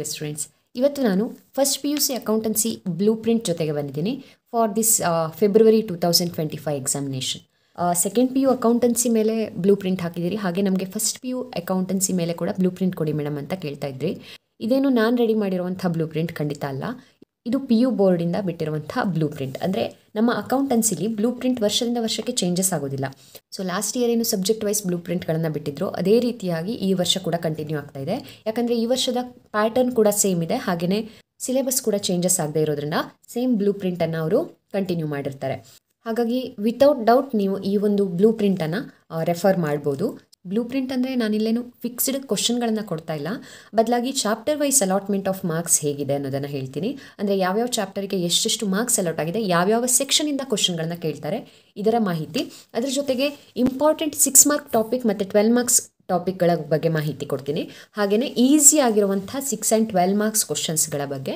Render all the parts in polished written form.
Dear students, ಇವತ್ತು ನಾನು first PUC accountancy blue print ಜೊತೆಗೆ ಬಂದಿದ್ದೀನಿ for this February 2025 examination. Second PU accountancy ಮೇಲೆ ಬ್ಲೂ ಪ್ರಿಂಟ್ ಹಾಕಿದ್ದೀರಿ, ಹಾಗೆ ನಮಗೆ ಫಸ್ಟ್ PU ಅಕೌಂಟೆನ್ಸಿ ಮೇಲೆ ಕೂಡ ಬ್ಲೂ ಪ್ರಿಂಟ್ ಕೊಡಿ ಮೇಡಮ್ ಅಂತ ಕೇಳ್ತಾ ಇದ್ರಿ. ಇದೇನು ನಾನು ರೆಡಿ ಮಾಡಿರುವಂಥ ಬ್ಲೂ ಪ್ರಿಂಟ್ ಖಂಡಿತ ಅಲ್ಲ, ಇದು PU ಬೋರ್ಡಿಂದ ಬಿಟ್ಟಿರುವಂಥ ಬ್ಲೂ ಪ್ರಿಂಟ್. ಅಂದರೆ ನಮ್ಮ ಅಕೌಂಟೆನ್ಸಿಲಿ ಬ್ಲೂ ಪ್ರಿಂಟ್ ವರ್ಷದಿಂದ ವರ್ಷಕ್ಕೆ ಚೇಂಜಸ್ ಆಗೋದಿಲ್ಲ. ಸೊ ಲಾಸ್ಟ್ ಇಯರ್ ಏನು ಸಬ್ಜೆಕ್ಟ್ ವೈಸ್ ಬ್ಲೂ ಪ್ರಿಂಟ್ಗಳನ್ನು ಬಿಟ್ಟಿದ್ರು, ಅದೇ ರೀತಿಯಾಗಿ ಈ ವರ್ಷ ಕೂಡ ಕಂಟಿನ್ಯೂ ಆಗ್ತಾ ಇದೆ. ಯಾಕಂದರೆ ಈ ವರ್ಷದ ಪ್ಯಾಟರ್ನ್ ಕೂಡ ಸೇಮ್ ಇದೆ, ಹಾಗೆಯೇ ಸಿಲೆಬಸ್ ಕೂಡ ಚೇಂಜಸ್ ಆಗದೆ ಇರೋದ್ರಿಂದ ಸೇಮ್ ಬ್ಲೂ ಪ್ರಿಂಟನ್ನು ಅವರು ಕಂಟಿನ್ಯೂ ಮಾಡಿರ್ತಾರೆ. ಹಾಗಾಗಿ ವಿತೌಟ್ ಡೌಟ್ ನೀವು ಈ ಒಂದು ಬ್ಲೂ ಪ್ರಿಂಟನ್ನು ರೆಫರ್ ಮಾಡ್ಬೋದು. ಬ್ಲೂ ಪ್ರಿಂಟ್ ಅಂದರೆ ನಾನಿಲ್ಲೇನು ಫಿಕ್ಸ್ಡ್ ಕ್ವಶನ್ಗಳನ್ನು ಕೊಡ್ತಾ ಇಲ್ಲ, ಬದಲಾಗಿ chapter wise allotment of marks ಹೇಗಿದೆ ಅನ್ನೋದನ್ನು ಹೇಳ್ತೀನಿ. ಅಂದರೆ ಯಾವ್ಯಾವ ಚಾಪ್ಟರ್ಗೆ ಎಷ್ಟೆಷ್ಟು ಮಾರ್ಕ್ಸ್ ಅಲಾಟ್ ಆಗಿದೆ, ಯಾವ್ಯಾವ ಸೆಕ್ಷನಿಂದ ಕ್ವಶನ್ಗಳನ್ನ ಕೇಳ್ತಾರೆ, ಇದರ ಮಾಹಿತಿ. ಅದ್ರ ಜೊತೆಗೆ ಇಂಪಾರ್ಟೆಂಟ್ 6 ಮಾರ್ಕ್ ಟಾಪಿಕ್ ಮತ್ತು 12 ಮಾರ್ಕ್ಸ್ ಟಾಪಿಕ್ಗಳ ಬಗ್ಗೆ ಮಾಹಿತಿ ಕೊಡ್ತೀನಿ. ಹಾಗೆಯೇ ಈಸಿ ಆಗಿರುವಂಥ 6 ಆ್ಯಂಡ್ 12 ಮಾರ್ಕ್ಸ್ ಕ್ವಶನ್ಸ್ಗಳ ಬಗ್ಗೆ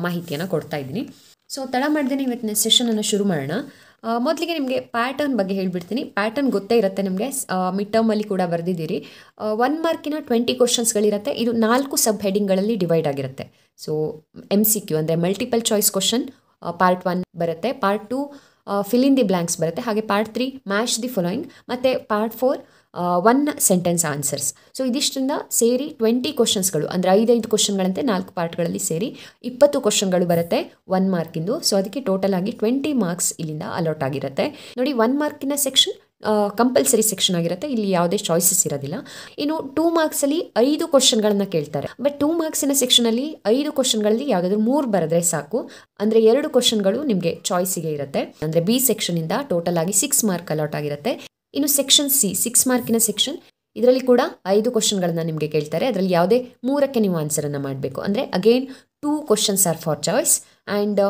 ಮಾಹಿತಿಯನ್ನು ಕೊಡ್ತಾ ಇದ್ದೀನಿ. ಸೊ ತಡ ಮಾಡ್ದೇನೆ ಇವತ್ತಿನ ಸೆಷನನ್ನು ಶುರು ಮಾಡೋಣ. ಮೊದಲಿಗೆ ನಿಮಗೆ ಪ್ಯಾಟರ್ನ್ ಬಗ್ಗೆ ಹೇಳಿಬಿಡ್ತೀನಿ. ಪ್ಯಾಟರ್ನ್ ಗೊತ್ತೇ ಇರುತ್ತೆ ನಿಮಗೆ, ಮಿಡ್ ಟರ್ಮಲ್ಲಿ ಕೂಡ ಬರೆದಿದ್ದೀರಿ. 1 ಮಾರ್ಕಿನ 20 ಕ್ವಶನ್ಸ್ಗಳಿರುತ್ತೆ. ಇದು 4 ಸಬ್ ಹೆಡಿಂಗ್ಗಳಲ್ಲಿ ಡಿವೈಡ್ ಆಗಿರುತ್ತೆ. ಸೊ MCQ ಅಂದರೆ ಮಲ್ಟಿಪಲ್ ಚಾಯ್ಸ್ ಕ್ವಶನ್ ಪಾರ್ಟ್ 1 ಬರುತ್ತೆ, part 2 fill in the blanks ಬರುತ್ತೆ, ಹಾಗೆ ಪಾರ್ಟ್ 3 ಮ್ಯಾಚ್ ದಿ ಫಾಲೋಯಿಂಗ್, ಮತ್ತು ಪಾರ್ಟ್ 4 1 ಸೆಂಟೆನ್ಸ್ ಆನ್ಸರ್ಸ್. ಸೊ ಇದಿಷ್ಟರಿಂದ ಸೇರಿ 20 ಕ್ವಶನ್ಸ್ಗಳು, ಅಂದರೆ 5 ಕ್ವಶನ್ಗಳಂತೆ 4 ಪಾರ್ಟ್ಗಳಲ್ಲಿ ಸೇರಿ 20 ಕ್ವಶನ್ಗಳು ಬರುತ್ತೆ 1 ಮಾರ್ಕಿಂದು. ಸೊ ಅದಕ್ಕೆ ಟೋಟಲ್ ಆಗಿ 20 ಮಾರ್ಕ್ಸ್ ಇಲ್ಲಿಂದ ಅಲಾಟ್ ಆಗಿರುತ್ತೆ. ನೋಡಿ, 1 ಮಾರ್ಕಿನ ಸೆಕ್ಷನ್ ಕಂಪಲ್ಸರಿ ಸೆಕ್ಷನ್ ಆಗಿರುತ್ತೆ, ಇಲ್ಲಿ ಯಾವುದೇ ಚಾಯ್ಸಸ್ ಇರೋದಿಲ್ಲ. ಇನ್ನು 2 ಮಾರ್ಕ್ಸಲ್ಲಿ 5 ಕ್ವಶನ್ಗಳನ್ನು ಕೇಳ್ತಾರೆ. ಬಟ್ 2 ಮಾರ್ಕ್ಸಿನ ಸೆಕ್ಷನಲ್ಲಿ 5 ಕ್ವಶನ್ಗಳಲ್ಲಿ ಯಾವುದಾದ್ರೂ 3 ಬರೆದ್ರೆ ಸಾಕು. ಅಂದರೆ 2 ಕ್ವಶನ್ಗಳು ನಿಮಗೆ ಚಾಯ್ಸಿಗೆ ಇರುತ್ತೆ. ಅಂದರೆ B ಸೆಕ್ಷನಿಂದ ಟೋಟಲ್ ಆಗಿ 6 ಮಾರ್ಕ್ ಅಲಾಟ್ ಆಗಿರುತ್ತೆ. ಇನ್ನು ಸೆಕ್ಷನ್ C 6 ಮಾರ್ಕಿನ ಸೆಕ್ಷನ್, ಇದರಲ್ಲಿ ಕೂಡ 5 ಕ್ವಶನ್ಗಳನ್ನು ನಿಮಗೆ ಕೇಳ್ತಾರೆ. ಅದರಲ್ಲಿ ಯಾವುದೇ 3ಕ್ಕೆ ನೀವು ಆನ್ಸರನ್ನು ಮಾಡಬೇಕು. ಅಂದರೆ again 2 questions are for choice and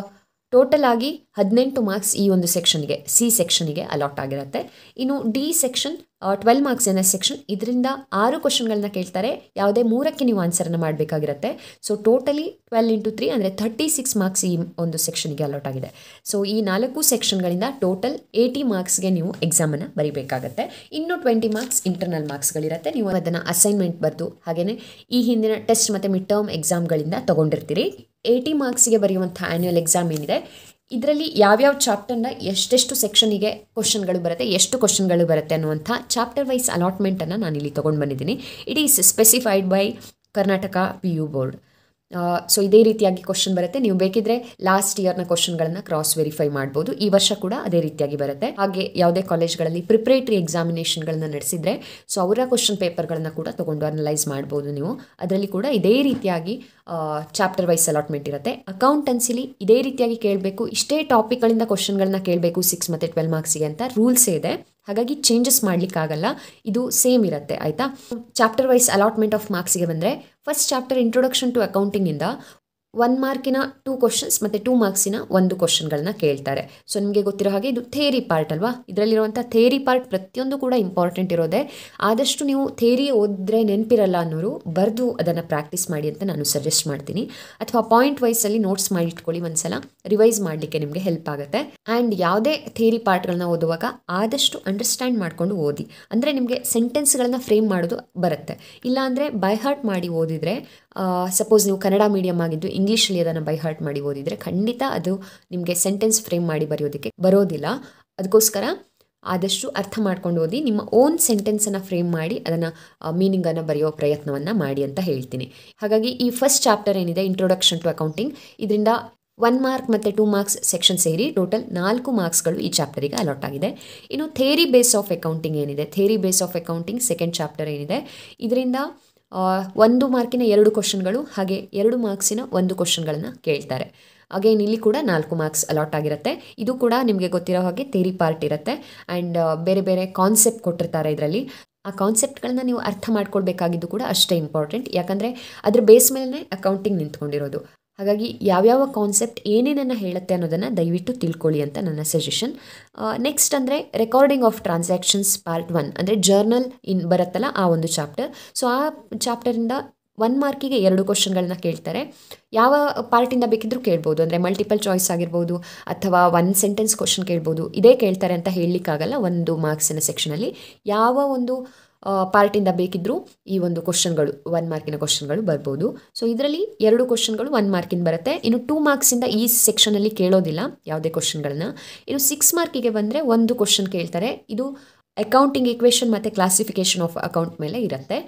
total ಆಗಿ 18 ಮಾರ್ಕ್ಸ್ ಈ ಒಂದು ಸೆಕ್ಷನ್ಗೆ, C ಸೆಕ್ಷನ್ಗೆ ಅಲಾಟ್ ಆಗಿರುತ್ತೆ. ಇನ್ನು D ಸೆಕ್ಷನ್ 12 ಮಾರ್ಕ್ಸ್ ಏನ ಸೆಕ್ಷನ್, ಇದರಿಂದ 6 ಕ್ವಶನ್ಗಳನ್ನ ಕೇಳ್ತಾರೆ. ಯಾವುದೇ 3ಕ್ಕೆ ನೀವು ಆನ್ಸರನ್ನು ಮಾಡಬೇಕಾಗಿರುತ್ತೆ. ಸೊ ಟೋಟಲಿ 12 × 3 ಅಂದರೆ 36 ಮಾರ್ಕ್ಸ್ ಈ ಒಂದು ಸೆಕ್ಷನ್ಗೆ ಅಲಾಟ್ ಆಗಿದೆ. ಸೊ ಈ 4 ಸೆಕ್ಷನ್ಗಳಿಂದ ಟೋಟಲ್ 80 ಮಾರ್ಕ್ಸ್ಗೆ ನೀವು ಎಕ್ಸಾಮನ್ನು ಬರೀಬೇಕಾಗತ್ತೆ. ಇನ್ನು 20 ಮಾರ್ಕ್ಸ್ ಇಂಟರ್ನಲ್ ಮಾರ್ಕ್ಸ್ಗಳಿರುತ್ತೆ. ನೀವು ಅದನ್ನು ಅಸೈನ್ಮೆಂಟ್ ಬರೆದು ಹಾಗೆಯೇ ಈ ಹಿಂದಿನ ಟೆಸ್ಟ್ ಮತ್ತು ಮಿಡ್ ಟರ್ಮ್ ಎಕ್ಸಾಮ್ಗಳಿಂದ ತೊಗೊಂಡಿರ್ತೀರಿ. 80 ಮಾರ್ಕ್ಸ್ಗೆ ಬರೆಯುವಂಥ ಆ್ಯನ್ಯುವಲ್ ಎಕ್ಸಾಮ್ ಏನಿದೆ, ಇದರಲ್ಲಿ ಯಾವ್ಯಾವ ಚಾಪ್ಟರ್ನ ಎಷ್ಟೆಷ್ಟು ಸೆಕ್ಷನಿಗೆ ಕ್ವಶನ್ಗಳು ಬರುತ್ತೆ, ಎಷ್ಟು ಕ್ವಶನ್ಗಳು ಬರುತ್ತೆ ಅನ್ನುವಂಥ ಚಾಪ್ಟರ್ ವೈಸ್ ಅಲಾಟ್ಮೆಂಟನ್ನು ನಾನಿಲ್ಲಿ ತೊಗೊಂಡು ಬಂದಿದ್ದೀನಿ. It is specified by Karnataka PU board. So ಇದೇ ರೀತಿಯಾಗಿ ಕ್ವಶನ್ ಬರುತ್ತೆ. ನೀವು ಬೇಕಿದ್ರೆ ಲಾಸ್ಟ್ ಇಯರ್ನ ಕ್ವಶನ್ಗಳನ್ನು ಕ್ರಾಸ್ ವೆರಿಫೈ ಮಾಡ್ಬೋದು. ಈ ವರ್ಷ ಕೂಡ ಅದೇ ರೀತಿಯಾಗಿ ಬರುತ್ತೆ. ಹಾಗೆ ಯಾವುದೇ ಕಾಲೇಜ್ಗಳಲ್ಲಿ ಪ್ರಿಪ್ರೇಟರಿ ಎಕ್ಸಾಮಿನೇಷನ್ಗಳನ್ನ ನಡೆಸಿದರೆ ಸೊ ಅವರ ಕ್ವಶನ್ ಪೇಪರ್ಗಳನ್ನು ಕೂಡ ತೊಗೊಂಡು ಅನಲೈಸ್ ಮಾಡ್ಬೋದು ನೀವು. ಅದರಲ್ಲಿ ಕೂಡ ಇದೇ ರೀತಿಯಾಗಿ ಚಾಪ್ಟರ್ ವೈಸ್ ಅಲಾಟ್ಮೆಂಟ್ ಇರುತ್ತೆ. ಅಕೌಂಟೆನ್ಸಿಲಿ ಇದೇ ರೀತಿಯಾಗಿ ಕೇಳಬೇಕು, ಇಷ್ಟೇ ಟಾಪಿಕ್ಗಳಿಂದ ಕ್ವಶನ್ಗಳನ್ನ ಕೇಳಬೇಕು 6 ಮತ್ತು 12 ಮಾರ್ಕ್ಸಿಗೆ ಅಂತ ರೂಲ್ಸೇ ಇದೆ. ಹಾಗಾಗಿ ಚೇಂಜಸ್ ಮಾಡಲಿಕ್ಕಾಗಲ್ಲ, ಇದು ಸೇಮ್ ಇರುತ್ತೆ. ಆಯಿತಾ? ಚಾಪ್ಟರ್ ವೈಸ್ ಅಲಾಟ್ಮೆಂಟ್ ಆಫ್ ಮಾರ್ಕ್ಸಿಗೆ ಬಂದರೆ, ಫಸ್ಟ್ ಚಾಪ್ಟರ್ ಇಂಟ್ರೊಡಕ್ಷನ್ ಟು ಅಕೌಂಟಿಂಗಿಂದ 1 ಮಾರ್ಕಿನ 2 ಕ್ವಶನ್ಸ್ ಮತ್ತು 2 ಮಾರ್ಕ್ಸಿನ 1 ಕ್ವಶನ್ಗಳನ್ನ ಕೇಳ್ತಾರೆ. ಸೊ ನಿಮಗೆ ಗೊತ್ತಿರೋ ಹಾಗೆ ಇದು ಥೇರಿ ಪಾರ್ಟ್ ಅಲ್ವಾ. ಇದರಲ್ಲಿರುವಂಥ ಥೇರಿ ಪಾರ್ಟ್ ಪ್ರತಿಯೊಂದು ಕೂಡ ಇಂಪಾರ್ಟೆಂಟ್ ಇರೋದೆ. ಆದಷ್ಟು ನೀವು ಥೇರಿ ಓದಿದ್ರೆ ನೆನಪಿರಲ್ಲ ಅನ್ನೋರು ಬರೆದು ಅದನ್ನು ಪ್ರಾಕ್ಟೀಸ್ ಮಾಡಿ ಅಂತ ನಾನು ಸಜೆಸ್ಟ್ ಮಾಡ್ತೀನಿ. ಅಥವಾ ಪಾಯಿಂಟ್ ವೈಸಲ್ಲಿ ನೋಟ್ಸ್ ಮಾಡಿಟ್ಕೊಳ್ಳಿ, ಒಂದ್ಸಲ ರಿವೈಸ್ ಮಾಡಲಿಕ್ಕೆ ನಿಮಗೆ ಹೆಲ್ಪ್ ಆಗುತ್ತೆ. ಆ್ಯಂಡ್ ಯಾವುದೇ ಥೇರಿ ಪಾರ್ಟ್ಗಳನ್ನ ಓದುವಾಗ ಆದಷ್ಟು ಅಂಡರ್ಸ್ಟ್ಯಾಂಡ್ ಮಾಡಿಕೊಂಡು ಓದಿ. ಅಂದರೆ ನಿಮಗೆ ಸೆಂಟೆನ್ಸ್ಗಳನ್ನ ಫ್ರೇಮ್ ಮಾಡೋದು ಬರುತ್ತೆ. ಇಲ್ಲಾಂದರೆ ಬೈ ಹಾರ್ಟ್ ಮಾಡಿ ಓದಿದರೆ, ಸಪೋಸ್ ನೀವು ಕನ್ನಡ ಮೀಡಿಯಮ್ ಆಗಿದ್ದು ಇಂಗ್ಲೀಷಲ್ಲಿ ಅದನ್ನು ಬೈ ಹಾರ್ಟ್ ಮಾಡಿ ಓದಿದರೆ ಖಂಡಿತ ಅದು ನಿಮಗೆ ಸೆಂಟೆನ್ಸ್ ಫ್ರೇಮ್ ಮಾಡಿ ಬರೆಯೋದಕ್ಕೆ ಬರೋದಿಲ್ಲ. ಅದಕ್ಕೋಸ್ಕರ ಆದಷ್ಟು ಅರ್ಥ ಮಾಡ್ಕೊಂಡು ಓದಿ, ನಿಮ್ಮ ಓನ್ ಸೆಂಟೆನ್ಸನ್ನು ಫ್ರೇಮ್ ಮಾಡಿ ಅದನ್ನು ಮೀನಿಂಗನ್ನು ಬರೆಯೋ ಪ್ರಯತ್ನವನ್ನು ಮಾಡಿ ಅಂತ ಹೇಳ್ತೀನಿ. ಹಾಗಾಗಿ ಈ ಫಸ್ಟ್ ಚಾಪ್ಟರ್ ಏನಿದೆ ಇಂಟ್ರೊಡಕ್ಷನ್ ಟು ಅಕೌಂಟಿಂಗ್, ಇದರಿಂದ 1 ಮಾರ್ಕ್ ಮತ್ತು 2 ಮಾರ್ಕ್ಸ್ ಸೆಕ್ಷನ್ ಸೇರಿ ಟೋಟಲ್ 4 ಮಾರ್ಕ್ಸ್ಗಳು ಈ ಚಾಪ್ಟರಿಗೆ ಅಲಾಟ್ ಆಗಿದೆ. ಇನ್ನು ಥೇರಿ ಬೇಸ್ ಆಫ್ ಅಕೌಂಟಿಂಗ್ ಏನಿದೆ, theory base of accounting second chapter ಏನಿದೆ, ಇದರಿಂದ 1 ಮಾರ್ಕಿನ 2 ಕ್ವಶನ್ಗಳು ಹಾಗೆ 2 ಮಾರ್ಕ್ಸಿನ 1 ಕ್ವಶನ್ಗಳನ್ನು ಕೇಳ್ತಾರೆ. ಅಗೇನ್ ಇಲ್ಲಿ ಕೂಡ 4 ಮಾರ್ಕ್ಸ್ ಅಲಾಟ್ ಆಗಿರುತ್ತೆ. ಇದು ಕೂಡ ನಿಮಗೆ ಗೊತ್ತಿರೋ ಹಾಗೆ ಥೇರಿ ಪಾರ್ಟ್ ಇರುತ್ತೆ. ಆ್ಯಂಡ್ ಬೇರೆ ಬೇರೆ ಕಾನ್ಸೆಪ್ಟ್ ಕೊಟ್ಟಿರ್ತಾರೆ ಇದರಲ್ಲಿ. ಆ ಕಾನ್ಸೆಪ್ಟ್ಗಳನ್ನ ನೀವು ಅರ್ಥ ಮಾಡ್ಕೊಳ್ಬೇಕಾಗಿದ್ದು ಕೂಡ ಅಷ್ಟೇ ಇಂಪಾರ್ಟೆಂಟ್. ಯಾಕಂದರೆ ಅದ್ರ ಬೇಸ್ ಮೇಲೆ ಅಕೌಂಟಿಂಗ್ ನಿಂತ್ಕೊಂಡಿರೋದು. ಹಾಗಾಗಿ ಯಾವ್ಯಾವ ಕಾನ್ಸೆಪ್ಟ್ ಏನೇನನ್ನು ಹೇಳುತ್ತೆ ಅನ್ನೋದನ್ನು ದಯವಿಟ್ಟು ತಿಳ್ಕೊಳ್ಳಿ ಅಂತ ನನ್ನ ಸಜೆಷನ್. ನೆಕ್ಸ್ಟ್ ಅಂದರೆ ರೆಕಾರ್ಡಿಂಗ್ ಆಫ್ ಟ್ರಾನ್ಸಾಕ್ಷನ್ಸ್ ಪಾರ್ಟ್ 1 ಅಂದರೆ ಜರ್ನಲ್ ಬರುತ್ತಲ್ಲ ಆ ಒಂದು ಚಾಪ್ಟರ್. ಸೊ ಆ ಚಾಪ್ಟರಿಂದ 1 ಮಾರ್ಕಿಗೆ 2 ಕ್ವಶನ್ಗಳನ್ನ ಕೇಳ್ತಾರೆ. ಯಾವ ಪಾರ್ಟಿಂದ ಬೇಕಿದ್ರೂ ಕೇಳ್ಬೋದು, ಅಂದರೆ ಮಲ್ಟಿಪಲ್ ಚಾಯ್ಸ್ ಆಗಿರ್ಬೋದು ಅಥವಾ 1 ಸೆಂಟೆನ್ಸ್ ಕ್ವಶನ್ ಕೇಳ್ಬೋದು. ಇದೇ ಕೇಳ್ತಾರೆ ಅಂತ ಹೇಳಲಿಕ್ಕಾಗಲ್ಲ. 1 ಮಾರ್ಕ್ಸಿನ ಸೆಕ್ಷನಲ್ಲಿ ಯಾವ ಒಂದು ಪಾರ್ಟಿಂದ ಬೇಕಿದ್ದರೂ ಈ ಒಂದು ಕ್ವಶನ್ಗಳು 1 ಮಾರ್ಕಿನ ಕ್ವಶನ್ಗಳು ಬರ್ಬೋದು. ಸೊ ಇದರಲ್ಲಿ 2 ಕ್ವಶನ್ಗಳು 1 ಮಾರ್ಕಿನ ಬರುತ್ತೆ. ಇನ್ನು 2 ಮಾರ್ಕ್ಸಿಂದ ಈ ಸೆಕ್ಷನಲ್ಲಿ ಕೇಳೋದಿಲ್ಲ ಯಾವುದೇ ಕ್ವಶನ್ಗಳನ್ನ. ಇನ್ನು 6 ಮಾರ್ಕಿಗೆ ಬಂದರೆ ಒಂದು ಕ್ವಶನ್ ಕೇಳ್ತಾರೆ. ಇದು ಅಕೌಂಟಿಂಗ್ ಇಕ್ವೇಷನ್ ಮತ್ತು ಕ್ಲಾಸಿಫಿಕೇಷನ್ ಆಫ್ ಅಕೌಂಟ್ ಮೇಲೆ ಇರುತ್ತೆ.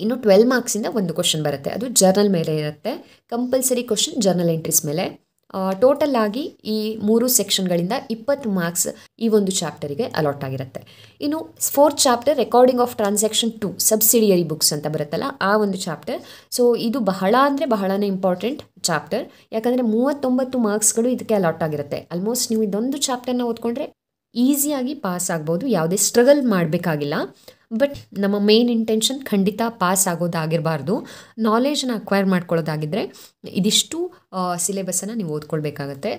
ಇನ್ನು 12 ಮಾರ್ಕ್ಸಿಂದ ಒಂದು ಕ್ವಶನ್ ಬರುತ್ತೆ, ಅದು ಜರ್ನಲ್ ಮೇಲೆ ಇರುತ್ತೆ. ಕಂಪಲ್ಸರಿ ಕ್ವಶನ್ ಜರ್ನಲ್ ಎಂಟ್ರೀಸ್ ಮೇಲೆ. ಟೋಟಲ್ ಆಗಿ ಈ 3 ಸೆಕ್ಷನ್ಗಳಿಂದ 20 ಮಾರ್ಕ್ಸ್ ಈ ಒಂದು ಚಾಪ್ಟರಿಗೆ ಅಲಾಟ್ ಆಗಿರುತ್ತೆ. ಇನ್ನು 4th chapter recording of transaction 2 subsidiary books ಅಂತ ಬರುತ್ತಲ್ಲ, ಆ ಒಂದು ಚಾಪ್ಟರ್. ಸೊ ಇದು ಬಹಳನೇ ಇಂಪಾರ್ಟೆಂಟ್ ಚಾಪ್ಟರ್, ಯಾಕಂದರೆ 39 ಮಾರ್ಕ್ಸ್ಗಳು ಇದಕ್ಕೆ ಅಲಾಟ್ ಆಗಿರುತ್ತೆ. ಆಲ್ಮೋಸ್ಟ್ ನೀವು ಇದೊಂದು ಚಾಪ್ಟರ್ನ ಓದ್ಕೊಂಡ್ರೆ ಈಸಿಯಾಗಿ ಪಾಸ್ ಆಗ್ಬೋದು, ಯಾವುದೇ ಸ್ಟ್ರಗಲ್ ಮಾಡಬೇಕಾಗಿಲ್ಲ. ಬಟ್ ನಮ್ಮ ಮೇನ್ ಇಂಟೆನ್ಷನ್ ಖಂಡಿತ ಪಾಸ್ ಆಗೋದಾಗಿರಬಾರ್ದು, ನಾಲೆಜನ್ನ ಅಕ್ವೈರ್ ಮಾಡ್ಕೊಳ್ಳೋದಾಗಿದ್ದರೆ ಇದಿಷ್ಟು ಸಿಲೆಬಸ್ಸನ್ನು ನೀವು ಓದ್ಕೊಳ್ಬೇಕಾಗತ್ತೆ.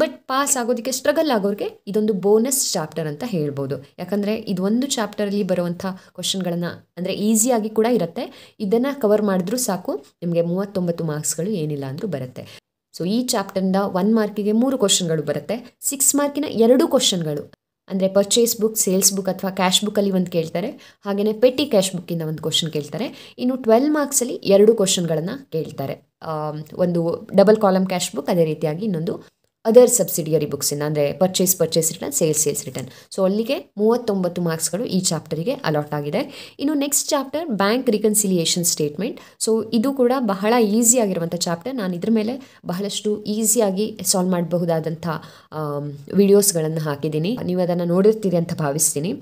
ಬಟ್ ಪಾಸ್ ಆಗೋದಕ್ಕೆ ಸ್ಟ್ರಗಲ್ ಆಗೋರಿಗೆ ಇದೊಂದು ಬೋನಸ್ ಚಾಪ್ಟರ್ ಅಂತ ಹೇಳ್ಬೋದು. ಯಾಕಂದರೆ ಇದು ಒಂದು ಚಾಪ್ಟರಲ್ಲಿ ಬರುವಂಥ ಕ್ವಶನ್ಗಳನ್ನು ಅಂದರೆ ಈಸಿಯಾಗಿ ಕೂಡ ಇರುತ್ತೆ. ಇದನ್ನು ಕವರ್ ಮಾಡಿದ್ರೂ ಸಾಕು, ನಿಮಗೆ 39 ಮಾರ್ಕ್ಸ್ಗಳು ಏನಿಲ್ಲ ಅಂದರೂ ಬರುತ್ತೆ. ಸೊ ಈ ಚಾಪ್ಟರಿಂದ 1 ಮಾರ್ಕಿಗೆ 3 ಕ್ವಶನ್ಗಳು ಬರುತ್ತೆ. 6 ಮಾರ್ಕಿನ 2 ಕ್ವಶನ್ಗಳು ಅಂದರೆ ಪರ್ಚೇಸ್ ಬುಕ್, ಸೇಲ್ಸ್ ಬುಕ್ ಅಥವಾ ಕ್ಯಾಶ್ ಬುಕ್ಕಲ್ಲಿ ಒಂದು ಕೇಳ್ತಾರೆ. ಹಾಗೆಯೇ ಪೆಟ್ಟಿ ಕ್ಯಾಶ್ ಬುಕ್ಕಿಂದ ಒಂದು ಕ್ವಶನ್ ಕೇಳ್ತಾರೆ. ಇನ್ನು 12 ಮಾರ್ಕ್ಸಲ್ಲಿ 2 ಕ್ವಶನ್ಗಳನ್ನು ಕೇಳ್ತಾರೆ. ಒಂದು ಡಬಲ್ ಕಾಲಮ್ ಕ್ಯಾಶ್ ಬುಕ್, ಅದೇ ರೀತಿಯಾಗಿ ಇನ್ನೊಂದು ಅದರ್ ಸಬ್ಸಿಡಿಯರಿ ಬುಕ್ಸಿಂದ ಅಂದರೆ purchase return, sales return. So ಅಲ್ಲಿಗೆ 39 ಮಾರ್ಕ್ಸ್ಗಳು ಈ ಚಾಪ್ಟರಿಗೆ ಅಲಾಟ್ ಆಗಿದೆ. ಇನ್ನು next chapter bank reconciliation statement. So ಇದು ಕೂಡ ಬಹಳ ಈಸಿಯಾಗಿರುವಂಥ ಚಾಪ್ಟರ್. ನಾನು ಇದ್ರ ಮೇಲೆ ಬಹಳಷ್ಟು ಈಸಿಯಾಗಿ ಸಾಲ್ವ್ ಮಾಡಬಹುದಾದಂಥ ವಿಡಿಯೋಸ್ಗಳನ್ನು ಹಾಕಿದ್ದೀನಿ, ನೀವು ಅದನ್ನು ನೋಡಿರ್ತೀರಿ ಅಂತ ಭಾವಿಸ್ತೀನಿ.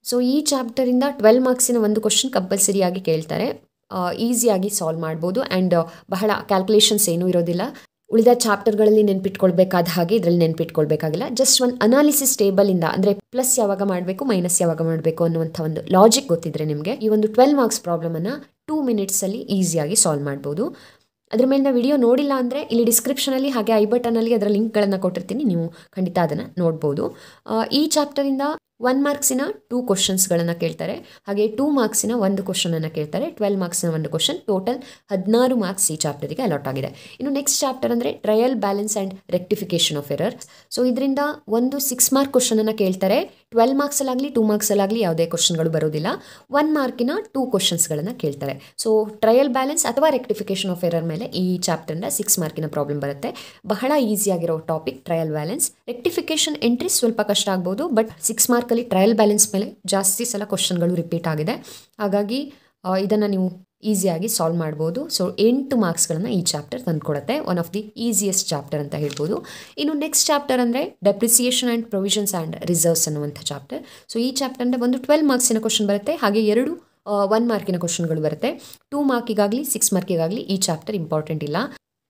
ಸೊ ಈ ಚಾಪ್ಟರಿಂದ 12 ಮಾರ್ಕ್ಸಿನ ಒಂದು ಕ್ವಶನ್ ಕಂಪಲ್ಸರಿಯಾಗಿ ಕೇಳ್ತಾರೆ. ಈಸಿಯಾಗಿ ಸಾಲ್ವ್ ಮಾಡ್ಬೋದು ಆ್ಯಂಡ್ ಬಹಳ ಕ್ಯಾಲ್ಕುಲೇಷನ್ಸ್ ಏನೂ ಇರೋದಿಲ್ಲ. ಉಳಿದ ಚಾಪ್ಟರ್ಗಳಲ್ಲಿ ನೆನ್ಪಿಟ್ಕೊಳ್ಬೇಕಾದ ಹಾಗೆ ಇದರಲ್ಲಿ ನೆನ್ಪಿಟ್ಕೊಳ್ಬೇಕಾಗಿಲ್ಲ. ಜಸ್ಟ್ ಒಂದು ಅನಾಲಿಸಿಸ್ ಟೇಬಲಿಂದ ಅಂದರೆ ಪ್ಲಸ್ ಯಾವಾಗ ಮಾಡಬೇಕು, ಮೈನಸ್ ಯಾವಾಗ ಮಾಡಬೇಕು ಅನ್ನುವಂಥ ಒಂದು ಲಾಜಿಕ್ ಗೊತ್ತಿದ್ರೆ ನಿಮಗೆ ಈ ಒಂದು 12 ಮಾರ್ಕ್ಸ್ ಪ್ರಾಬ್ಲಮನ್ನು 2 ಮಿನಿಟ್ಸಲ್ಲಿ ಈಸಿಯಾಗಿ ಸಾಲ್ವ್ ಮಾಡ್ಬೋದು. ಅದ್ರ ಮೇಲಿನ ವಿಡಿಯೋ ನೋಡಿಲ್ಲ ಅಂದರೆ ಇಲ್ಲಿ ಡಿಸ್ಕ್ರಿಪ್ಷನಲ್ಲಿ ಹಾಗೆ ಐ ಬಟನಲ್ಲಿ ಅದರ ಲಿಂಕ್ಗಳನ್ನು ಕೊಟ್ಟಿರ್ತೀನಿ, ನೀವು ಖಂಡಿತ ಅದನ್ನು ನೋಡ್ಬೋದು. ಈ ಚಾಪ್ಟರಿಂದ 1 ಮಾರ್ಕ್ಸಿನ 2 ಕ್ವಶನ್ಸ್ಗಳನ್ನು ಕೇಳ್ತಾರೆ. ಹಾಗೆ 2 ಮಾರ್ಕ್ಸಿನ 1 ಕ್ವಶನನ್ನು ಕೇಳ್ತಾರೆ. 12 ಮಾರ್ಕ್ಸಿನ 1 ಕ್ವಶನ್, ಟೋಟಲ್ 16 ಮಾರ್ಕ್ಸ್ ಈ ಚಾಪ್ಟರಿಗೆ ಅಲಾಟ್ ಆಗಿದೆ. ಇನ್ನು ನೆಕ್ಸ್ಟ್ ಚಾಪ್ಟರ್ ಅಂದರೆ trial balance and rectification of error. So ಇದರಿಂದ ಒಂದು 6 ಮಾರ್ಕ್ ಕ್ವಶನನ್ನು ಕೇಳ್ತಾರೆ. 12 ಮಾರ್ಕ್ಸಲ್ಲಾಗಲಿ 2 ಮಾರ್ಕ್ಸಲ್ಲಾಗಲಿ ಯಾವುದೇ ಕ್ವಶನ್ಗಳು ಬರೋದಿಲ್ಲ. 1 ಮಾರ್ಕಿನ 2 ಕ್ವಶನ್ಸ್ಗಳನ್ನು ಕೇಳ್ತಾರೆ. ಸೊ ಟ್ರಯಲ್ ಬ್ಯಾಲೆನ್ಸ್ ಅಥವಾ ರೆಕ್ಟಿಫಿಕೇಷನ್ ಆಫ್ ಎರರ್ ಮೇಲೆ ಈ ಚಾಪ್ಟರಿಂದ 6 ಮಾರ್ಕಿನ ಪ್ರಾಬ್ಲಮ್ ಬರುತ್ತೆ. ಬಹಳ ಈಸಿಯಾಗಿರೋ topic trial balance. Rectification entry ಸ್ವಲ್ಪ ಕಷ್ಟ ಆಗ್ಬೋದು, ಬಟ್ 6 ಮಾರ್ಕಲ್ಲಿ ಟ್ರಯಲ್ ಬ್ಯಾಲೆನ್ಸ್ ಮೇಲೆ ಜಾಸ್ತಿ ಸಲ ಕ್ವಶನ್ಗಳು ರಿಪೀಟ್ ಆಗಿದೆ. ಹಾಗಾಗಿ ಇದನ್ನು ನೀವು ಈಸಿಯಾಗಿ ಸಾಲ್ವ್ ಮಾಡ್ಬೋದು. ಸೊ 8 ಮಾರ್ಕ್ಸ್ಗಳನ್ನು ಈ ಚಾಪ್ಟರ್ ತಂದುಕೊಡುತ್ತೆ. One of the easiest chapter ಅಂತ ಹೇಳ್ಬೋದು. ಇನ್ನು ನೆಕ್ಸ್ಟ್ ಚಾಪ್ಟರ್ ಅಂದರೆ depreciation and provisions and reserves ಅನ್ನುವಂಥ ಚಾಪ್ಟರ್. ಸೊ ಈ ಚಾಪ್ಟರ್ನ ಒಂದು 12 ಮಾರ್ಕ್ಸಿನ ಕ್ವಶನ್ ಬರುತ್ತೆ. ಹಾಗೆ 2 1 ಮಾರ್ಕಿನ ಕ್ವಶನ್ಗಳು ಬರುತ್ತೆ. 2 ಮಾರ್ಕಿಗಾಗಲಿ 6 ಮಾರ್ಕಿಗಾಗಲಿ ಈ ಚಾಪ್ಟರ್ ಇಂಪಾರ್ಟೆಂಟ್ ಇಲ್ಲ.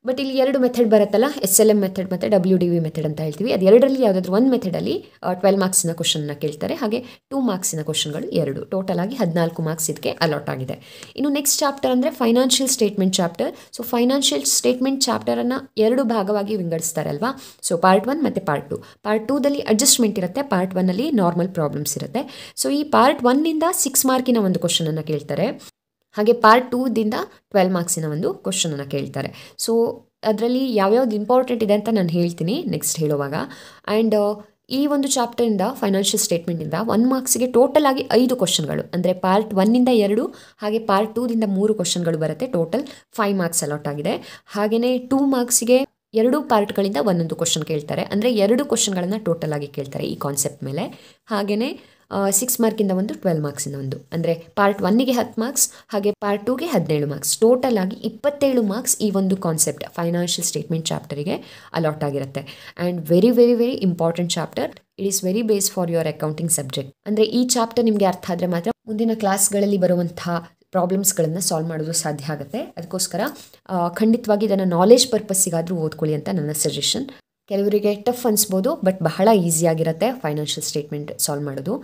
ಬಟ್ ಇಲ್ಲಿ 2 ಮೆಥಡ್ ಬರುತ್ತಲ್ಲ, SLM ಮೆಥಡ್ ಮತ್ತು WDV ಮೆಥಡ್ ಅಂತ ಹೇಳ್ತೀವಿ. ಅದು ಎರಡರಲ್ಲಿ ಯಾವುದಾದ್ರೂ ಒಂದು ಮೆಥಡಲ್ಲಿ 12 ಮಾರ್ಕ್ಸಿನ ಕ್ವಶನ್ನ ಕೇಳ್ತಾರೆ. ಹಾಗೆ 2 ಮಾರ್ಕ್ಸಿನ ಕ್ವಶನ್ಗಳು 2, ಟೋಟಲ್ ಆಗಿ 14 ಮಾರ್ಕ್ಸ್ ಇದಕ್ಕೆ ಅಲಾಟ್ ಆಗಿದೆ. ಇನ್ನು ನೆಕ್ಸ್ಟ್ ಚಾಪ್ಟರ್ ಅಂದರೆ financial statement chapter. So financial statement ಚಾಪ್ಟರನ್ನು 2 ಭಾಗವಾಗಿ ವಿಂಗಡಿಸ್ತಾರೆ ಅಲ್ವಾ. ಸೊ ಪಾರ್ಟ್ 1 ಮತ್ತು ಪಾರ್ಟ್ 2. ಪಾರ್ಟ್ 2ದಲ್ಲಿ ಅಡ್ಜಸ್ಟ್ಮೆಂಟ್ ಇರುತ್ತೆ, ಪಾರ್ಟ್ 1ಅಲ್ಲಿ ನಾರ್ಮಲ್ ಪ್ರಾಬ್ಲಮ್ಸ್ ಇರುತ್ತೆ. ಸೊ ಈ ಪಾರ್ಟ್ 1ನಿಂದ 6 ಮಾರ್ಕಿನ ಒಂದು ಕ್ವಶನನ್ನು ಕೇಳ್ತಾರೆ. ಹಾಗೆ ಪಾರ್ಟ್ 2ದಿಂದ 12 ಮಾರ್ಕ್ಸಿನ ಒಂದು ಕ್ವಶನನ್ನು ಕೇಳ್ತಾರೆ. ಸೊ ಅದರಲ್ಲಿ ಯಾವ್ಯಾವ್ದು ಇಂಪಾರ್ಟೆಂಟ್ ಇದೆ ಅಂತ ನಾನು ಹೇಳ್ತೀನಿ ನೆಕ್ಸ್ಟ್ ಹೇಳುವಾಗ. ಆ್ಯಂಡ್ ಈ ಒಂದು ಚಾಪ್ಟರಿಂದ ಫೈನಾನ್ಷಿಯಲ್ ಸ್ಟೇಟ್ಮೆಂಟಿಂದ 1 ಮಾರ್ಕ್ಸಿಗೆ ಟೋಟಲ್ ಆಗಿ 5 ಕ್ವಶನ್ಗಳು ಅಂದರೆ ಪಾರ್ಟ್ 1ನಿಂದ 2 ಹಾಗೆ ಪಾರ್ಟ್ 2ದಿಂದ 3 ಕ್ವಶನ್ಗಳು ಬರುತ್ತೆ. ಟೋಟಲ್ 5 ಮಾರ್ಕ್ಸ್ ಅಲಾಟ್ ಆಗಿದೆ. ಹಾಗೆಯೇ 2 ಮಾರ್ಕ್ಸಿಗೆ 2 ಪಾರ್ಟ್ಗಳಿಂದ ಒಂದೊಂದು ಕ್ವಶನ್ ಕೇಳ್ತಾರೆ. ಅಂದರೆ 2 ಕ್ವಶನ್ಗಳನ್ನು ಟೋಟಲ್ ಆಗಿ ಕೇಳ್ತಾರೆ ಈ ಕಾನ್ಸೆಪ್ಟ್ ಮೇಲೆ. ಹಾಗೆಯೇ 6 ಮಾರ್ಕಿಂದ ಒಂದು 12 ಮಾರ್ಕ್ಸಿಂದ ಒಂದು ಅಂದರೆ ಪಾರ್ಟ್ 1ಗೆ 10 ಮಾರ್ಕ್ಸ್ ಹಾಗೆ ಪಾರ್ಟ್ 2ಗೆ 17 ಮಾರ್ಕ್ಸ್, ಟೋಟಲ್ ಆಗಿ 27 ಮಾರ್ಕ್ಸ್ ಈ ಒಂದು ಕಾನ್ಸೆಪ್ಟ್ ಫೈನಾನ್ಷಿಯಲ್ ಸ್ಟೇಟ್ಮೆಂಟ್ ಚಾಪ್ಟರಿಗೆ ಅಲಾಟ್ ಆಗಿರುತ್ತೆ. And very very very important chapter. It is very base for your accounting subject. ಅಂದರೆ ಈ ಚಾಪ್ಟರ್ ನಿಮಗೆ ಅರ್ಥ ಆದರೆ ಮಾತ್ರ ಮುಂದಿನ ಕ್ಲಾಸ್ಗಳಲ್ಲಿ ಬರುವಂತಹ ಪ್ರಾಬ್ಲಮ್ಸ್ಗಳನ್ನು ಸಾಲ್ವ್ ಮಾಡೋದು ಸಾಧ್ಯ ಆಗುತ್ತೆ. ಅದಕ್ಕೋಸ್ಕರ ಖಂಡಿತವಾಗಿ ಇದನ್ನು ನಾಲೆಜ್ ಪರ್ಪಸ್ಸಿಗಾದರೂ ಓದ್ಕೊಳ್ಳಿ ಅಂತ ನನ್ನ ಸಜೆಷನ್. ಕೆಲವರಿಗೆ ಟಫ್ ಅನಿಸ್ಬೋದು, ಬಟ್ ಬಹಳ ಈಸಿಯಾಗಿರುತ್ತೆ ಫೈನಾನ್ಷಿಯಲ್ ಸ್ಟೇಟ್ಮೆಂಟ್ ಸಾಲ್ವ್ ಮಾಡೋದು.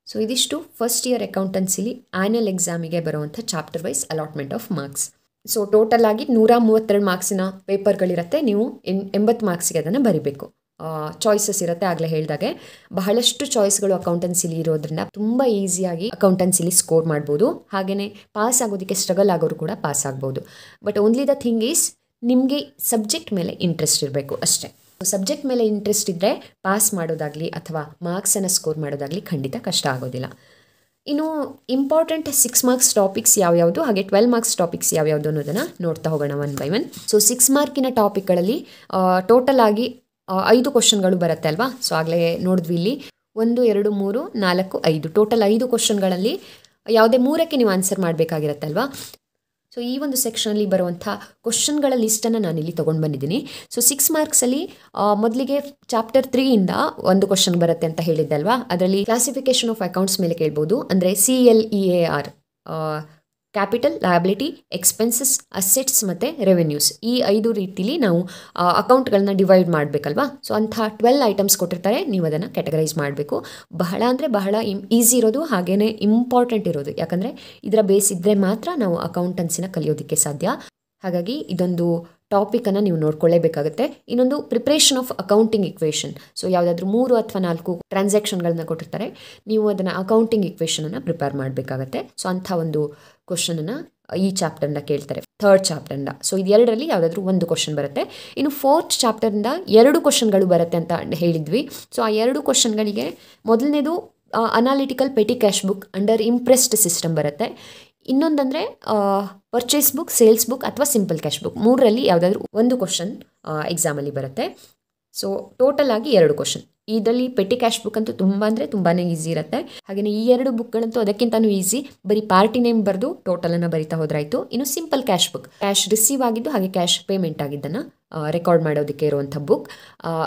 ಸೊ ಇದಿಷ್ಟು ಫಸ್ಟ್ ಇಯರ್ ಅಕೌಂಟೆನ್ಸಿಲಿ ಆ್ಯನ್ಯಲ್ ಎಕ್ಸಾಮಿಗೆ ಬರುವಂಥ chapter wise allotment of marks. So total ಆಗಿ 132 ಮಾರ್ಕ್ಸಿನ ಪೇಪರ್ಗಳಿರುತ್ತೆ. ನೀವು 80 ಮಾರ್ಕ್ಸಿಗೆ ಅದನ್ನು ಬರೀಬೇಕು. ಚಾಯ್ಸಸ್ ಇರುತ್ತೆ, ಆಗಲೇ ಹೇಳಿದಾಗೆ ಬಹಳಷ್ಟು ಚಾಯ್ಸ್ಗಳು ಅಕೌಂಟೆನ್ಸಿಲಿ ಇರೋದ್ರಿಂದ ತುಂಬ ಈಸಿಯಾಗಿ ಅಕೌಂಟೆನ್ಸಿಲಿ ಸ್ಕೋರ್ ಮಾಡ್ಬೋದು. ಹಾಗೆಯೇ ಪಾಸ್ ಆಗೋದಕ್ಕೆ ಸ್ಟ್ರಗಲ್ ಆಗೋರು ಕೂಡ ಪಾಸ್ ಆಗ್ಬೋದು. But only the thing is ನಿಮಗೆ ಸಬ್ಜೆಕ್ಟ್ ಮೇಲೆ ಇಂಟ್ರೆಸ್ಟ್ ಇರಬೇಕು ಅಷ್ಟೇ. ಸಬ್ಜೆಕ್ಟ್ ಮೇಲೆ ಇಂಟ್ರೆಸ್ಟ್ ಇದ್ದರೆ ಪಾಸ್ ಮಾಡೋದಾಗಲಿ ಅಥವಾ ಮಾರ್ಕ್ಸನ್ನು ಸ್ಕೋರ್ ಮಾಡೋದಾಗಲಿ ಖಂಡಿತ ಕಷ್ಟ ಆಗೋದಿಲ್ಲ. ಇನ್ನು ಇಂಪಾರ್ಟೆಂಟ್ 6 ಮಾರ್ಕ್ಸ್ ಟಾಪಿಕ್ಸ್ ಯಾವ್ಯಾವುದು ಹಾಗೆ 12 ಮಾರ್ಕ್ಸ್ ಟಾಪಿಕ್ಸ್ ಯಾವ್ಯಾವುದು ಅನ್ನೋದನ್ನು ನೋಡ್ತಾ ಹೋಗೋಣ 1 by 1. ಸೊ 6 ಮಾರ್ಕಿನ ಟಾಪಿಕ್ಗಳಲ್ಲಿ ಟೋಟಲ್ ಆಗಿ 5 ಕ್ವಶನ್ಗಳು ಬರುತ್ತೆ ಅಲ್ವಾ. ಸೊ ಆಗಲೇ ನೋಡಿದ್ವಿ ಇಲ್ಲಿ 1 2 3 4 5 ಟೋಟಲ್ 5 ಕ್ವಶನ್ಗಳಲ್ಲಿ ಯಾವುದೇ 3ಕ್ಕೆ ನೀವು ಆನ್ಸರ್ ಮಾಡಬೇಕಾಗಿರತ್ತಲ್ವಾ. ಸೊ ಈ ಒಂದು ಸೆಕ್ಷನಲ್ಲಿ ಬರುವಂಥ ಕ್ವಶನ್ಗಳ ಲಿಸ್ಟನ್ನು ನಾನಿಲ್ಲಿ ತೊಗೊಂಡು ಬಂದಿದ್ದೀನಿ. ಸೊ 6 ಮಾರ್ಕ್ಸಲ್ಲಿ ಮೊದಲಿಗೆ ಚಾಪ್ಟರ್ 3ಇಂದ ಒಂದು ಕ್ವಶನ್ ಬರುತ್ತೆ ಅಂತ ಹೇಳಿದ್ದೆ ಅಲ್ವಾ. ಅದರಲ್ಲಿ ಕ್ಲಾಸಿಫಿಕೇಶನ್ ಆಫ್ ಅಕೌಂಟ್ಸ್ ಮೇಲೆ ಕೇಳ್ಬೋದು. ಅಂದರೆ CLEAR capital, liability, expenses, assets ಮತ್ತು ರೆವೆನ್ಯೂಸ್ ಈ 5 ರೀತಿಲಿ ನಾವು ಅಕೌಂಟ್ಗಳನ್ನ ಡಿವೈಡ್ ಮಾಡಬೇಕಲ್ವಾ. ಸೊ ಅಂಥ 12 ಐಟಮ್ಸ್ ಕೊಟ್ಟಿರ್ತಾರೆ, ನೀವು ಅದನ್ನು ಕ್ಯಾಟಗರೈಸ್ ಮಾಡಬೇಕು. ಬಹಳ ಅಂದರೆ ಬಹಳ ಈಸಿ ಇರೋದು, ಹಾಗೆಯೇ ಇಂಪಾರ್ಟೆಂಟ್ ಇರೋದು. ಯಾಕಂದರೆ ಇದರ ಬೇಸ್ ಇದ್ದರೆ ಮಾತ್ರ ನಾವು ಅಕೌಂಟೆನ್ಸಿನ ಕಲಿಯೋದಕ್ಕೆ ಸಾಧ್ಯ. ಹಾಗಾಗಿ ಇದೊಂದು ಟಾಪಿಕನ್ನು ನೀವು ನೋಡ್ಕೊಳ್ಳೇಬೇಕಾಗುತ್ತೆ. ಇನ್ನೊಂದು preparation of accounting equation. So ಯಾವುದಾದ್ರೂ 3 ಅಥವಾ 4 ಟ್ರಾನ್ಸಾಕ್ಷನ್ಗಳನ್ನ ಕೊಟ್ಟಿರ್ತಾರೆ, ನೀವು ಅದನ್ನು ಅಕೌಂಟಿಂಗ್ ಇಕ್ವೇಷನನ್ನು ಪ್ರಿಪೇರ್ ಮಾಡಬೇಕಾಗತ್ತೆ. ಸೊ ಅಂಥ ಒಂದು ಕ್ವಶನನ್ನು ಈ ಚಾಪ್ಟರ್ನ ಕೇಳ್ತಾರೆ, 3rd ಚಾಪ್ಟರ್ನ. ಸೊ ಇದು 2ರಲ್ಲಿ ಯಾವುದಾದ್ರೂ ಒಂದು ಕ್ವಶನ್ ಬರುತ್ತೆ. ಇನ್ನು 4th ಚಾಪ್ಟರ್ನಿಂದ 2 ಕ್ವಶನ್ಗಳು ಬರುತ್ತೆ ಅಂತ ಹೇಳಿದ್ವಿ. ಸೊ ಆ 2 ಕ್ವಶನ್ಗಳಿಗೆ ಮೊದಲನೇದು analytical petty cash book under impressed system ಬರುತ್ತೆ. ಇನ್ನೊಂದಂದರೆ ಪರ್ಚೇಸ್ ಬುಕ್, ಸೇಲ್ಸ್ ಬುಕ್ ಅಥವಾ ಸಿಂಪಲ್ ಕ್ಯಾಶ್ ಬುಕ್. 3ರಲ್ಲಿ ಯಾವುದಾದ್ರೂ ಒಂದು ಕ್ವಶನ್ ಎಕ್ಸಾಮಲ್ಲಿ ಬರುತ್ತೆ. ಸೊ ಟೋಟಲ್ ಆಗಿ 2 ಕ್ವಶನ್. ಇದರಲ್ಲಿ ಪೆಟಿ ಕ್ಯಾಶ್ ಬುಕ್ ಅಂತೂ ತುಂಬ ಅಂದರೆ ತುಂಬಾ ಈಸಿ ಇರುತ್ತೆ. ಹಾಗೆಯೇ ಈ 2 ಬುಕ್ಗಳಂತೂ ಅದಕ್ಕಿಂತನೂ ಈಸಿ. ಬರೀ ಪಾರ್ಟಿ ನೇಮ್ ಬರೆದು ಟೋಟಲನ್ನು ಬರಿತಾ ಹೋದ್ರಾಯ್ತು. ಇನ್ನು simple cash book, cash receive ಆಗಿದ್ದು ಹಾಗೆ ಕ್ಯಾಶ್ ಪೇಮೆಂಟ್ ಆಗಿದ್ದನ್ನು ರೆಕಾರ್ಡ್ ಮಾಡೋದಕ್ಕೆ ಇರುವಂಥ ಬುಕ್.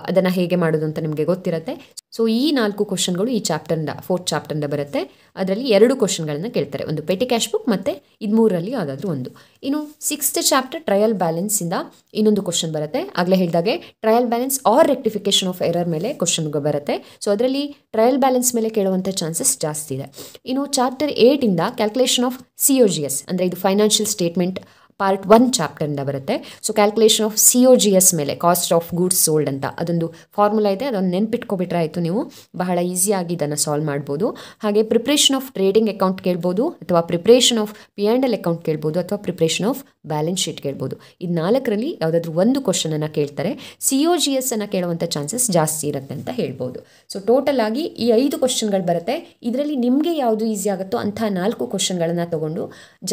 ಅದನ್ನು ಹೇಗೆ ಮಾಡೋದು ಅಂತ ನಿಮಗೆ ಗೊತ್ತಿರುತ್ತೆ. ಸೊ ಈ 4 ಕ್ವಶನ್ಗಳು ಈ ಚಾಪ್ಟರ್ನ 4th ಚಾಪ್ಟರ್ನ ಬರುತ್ತೆ. ಅದರಲ್ಲಿ 2 ಕ್ವಶನ್ಗಳನ್ನು ಕೇಳ್ತಾರೆ, ಒಂದು ಪೆಟಿ ಕ್ಯಾಶ್ ಬುಕ್ ಮತ್ತು ಇದು 3ರಲ್ಲಿ ಯಾವುದಾದ್ರೂ ಒಂದು. ಇನ್ನು 6th ಚಾಪ್ಟರ್ ಟ್ರಯಲ್ ಬ್ಯಾಲೆನ್ಸಿಂದ ಇನ್ನೊಂದು ಕ್ವಶನ್ ಬರುತ್ತೆ. ಆಗಲೇ ಹೇಳಿದಾಗೆ trial balance or rectification of error ಮೇಲೆ ಕ್ವಶನ್ ಬರುತ್ತೆ. ಸೊ ಅದರಲ್ಲಿ ಟ್ರಯಲ್ ಬ್ಯಾಲೆನ್ಸ್ ಮೇಲೆ ಕೇಳುವಂಥ ಚಾನ್ಸಸ್ ಜಾಸ್ತಿ ಇದೆ. ಇನ್ನು ಚಾಪ್ಟರ್ 8ಇಂದ ಕ್ಯಾಲ್ಕುಲೇಷನ್ ಆಫ್ COGS, ಅಂದರೆ ಇದು ಫೈನಾನ್ಷಿಯಲ್ ಸ್ಟೇಟ್ಮೆಂಟ್ ಪಾರ್ಟ್ 1 ಚಾಪ್ಟರ್ನಿಂದ ಬರುತ್ತೆ. ಸೊ ಕ್ಯಾಲ್ಕುಲೇಷನ್ ಆಫ್ COGS ಮೇಲೆ ಕಾಸ್ಟ್ ಆಫ್ ಗೂಡ್ಸ್ ಸೋಲ್ಡ್ ಅಂತ ಅದೊಂದು ಫಾರ್ಮುಲಾ ಇದೆ, ಅದನ್ನು ನೆನ್ಪಿಟ್ಕೊಬಿಟ್ರೆ ಆಯಿತು. ನೀವು ಬಹಳ ಈಸಿಯಾಗಿ ಇದನ್ನು ಸಾಲ್ವ್ ಮಾಡ್ಬೋದು. ಹಾಗೆ ಪ್ರಿಪ್ರೇಷನ್ ಆಫ್ ಟ್ರೇಡಿಂಗ್ ಅಕೌಂಟ್ ಕೇಳ್ಬೋದು, ಅಥವಾ ಪ್ರಿಪ್ರೇಷನ್ ಆಫ್ P&L ಅಕೌಂಟ್ ಕೇಳ್ಬೋದು, ಅಥವಾ ಪ್ರಿಪ್ರೇಷನ್ ಆಫ್ ಬ್ಯಾಲೆನ್ಸ್ ಶೀಟ್ ಕೇಳ್ಬೋದು. ಇದು 4ರಲ್ಲಿ ಯಾವುದಾದ್ರೂ ಒಂದು ಕ್ವಶನನ್ನು ಕೇಳ್ತಾರೆ. COGS ಅನ್ನು ಕೇಳುವಂಥ ಚಾನ್ಸಸ್ ಜಾಸ್ತಿ ಇರುತ್ತೆ ಅಂತ ಹೇಳ್ಬೋದು. ಸೊ ಟೋಟಲ್ ಆಗಿ ಈ 5 ಕ್ವಶನ್ಗಳು ಬರುತ್ತೆ. ಇದರಲ್ಲಿ ನಿಮಗೆ ಯಾವುದು ಈಸಿ ಆಗುತ್ತೋ ಅಂಥ 4 ಕ್ವಶನ್ಗಳನ್ನು ತೊಗೊಂಡು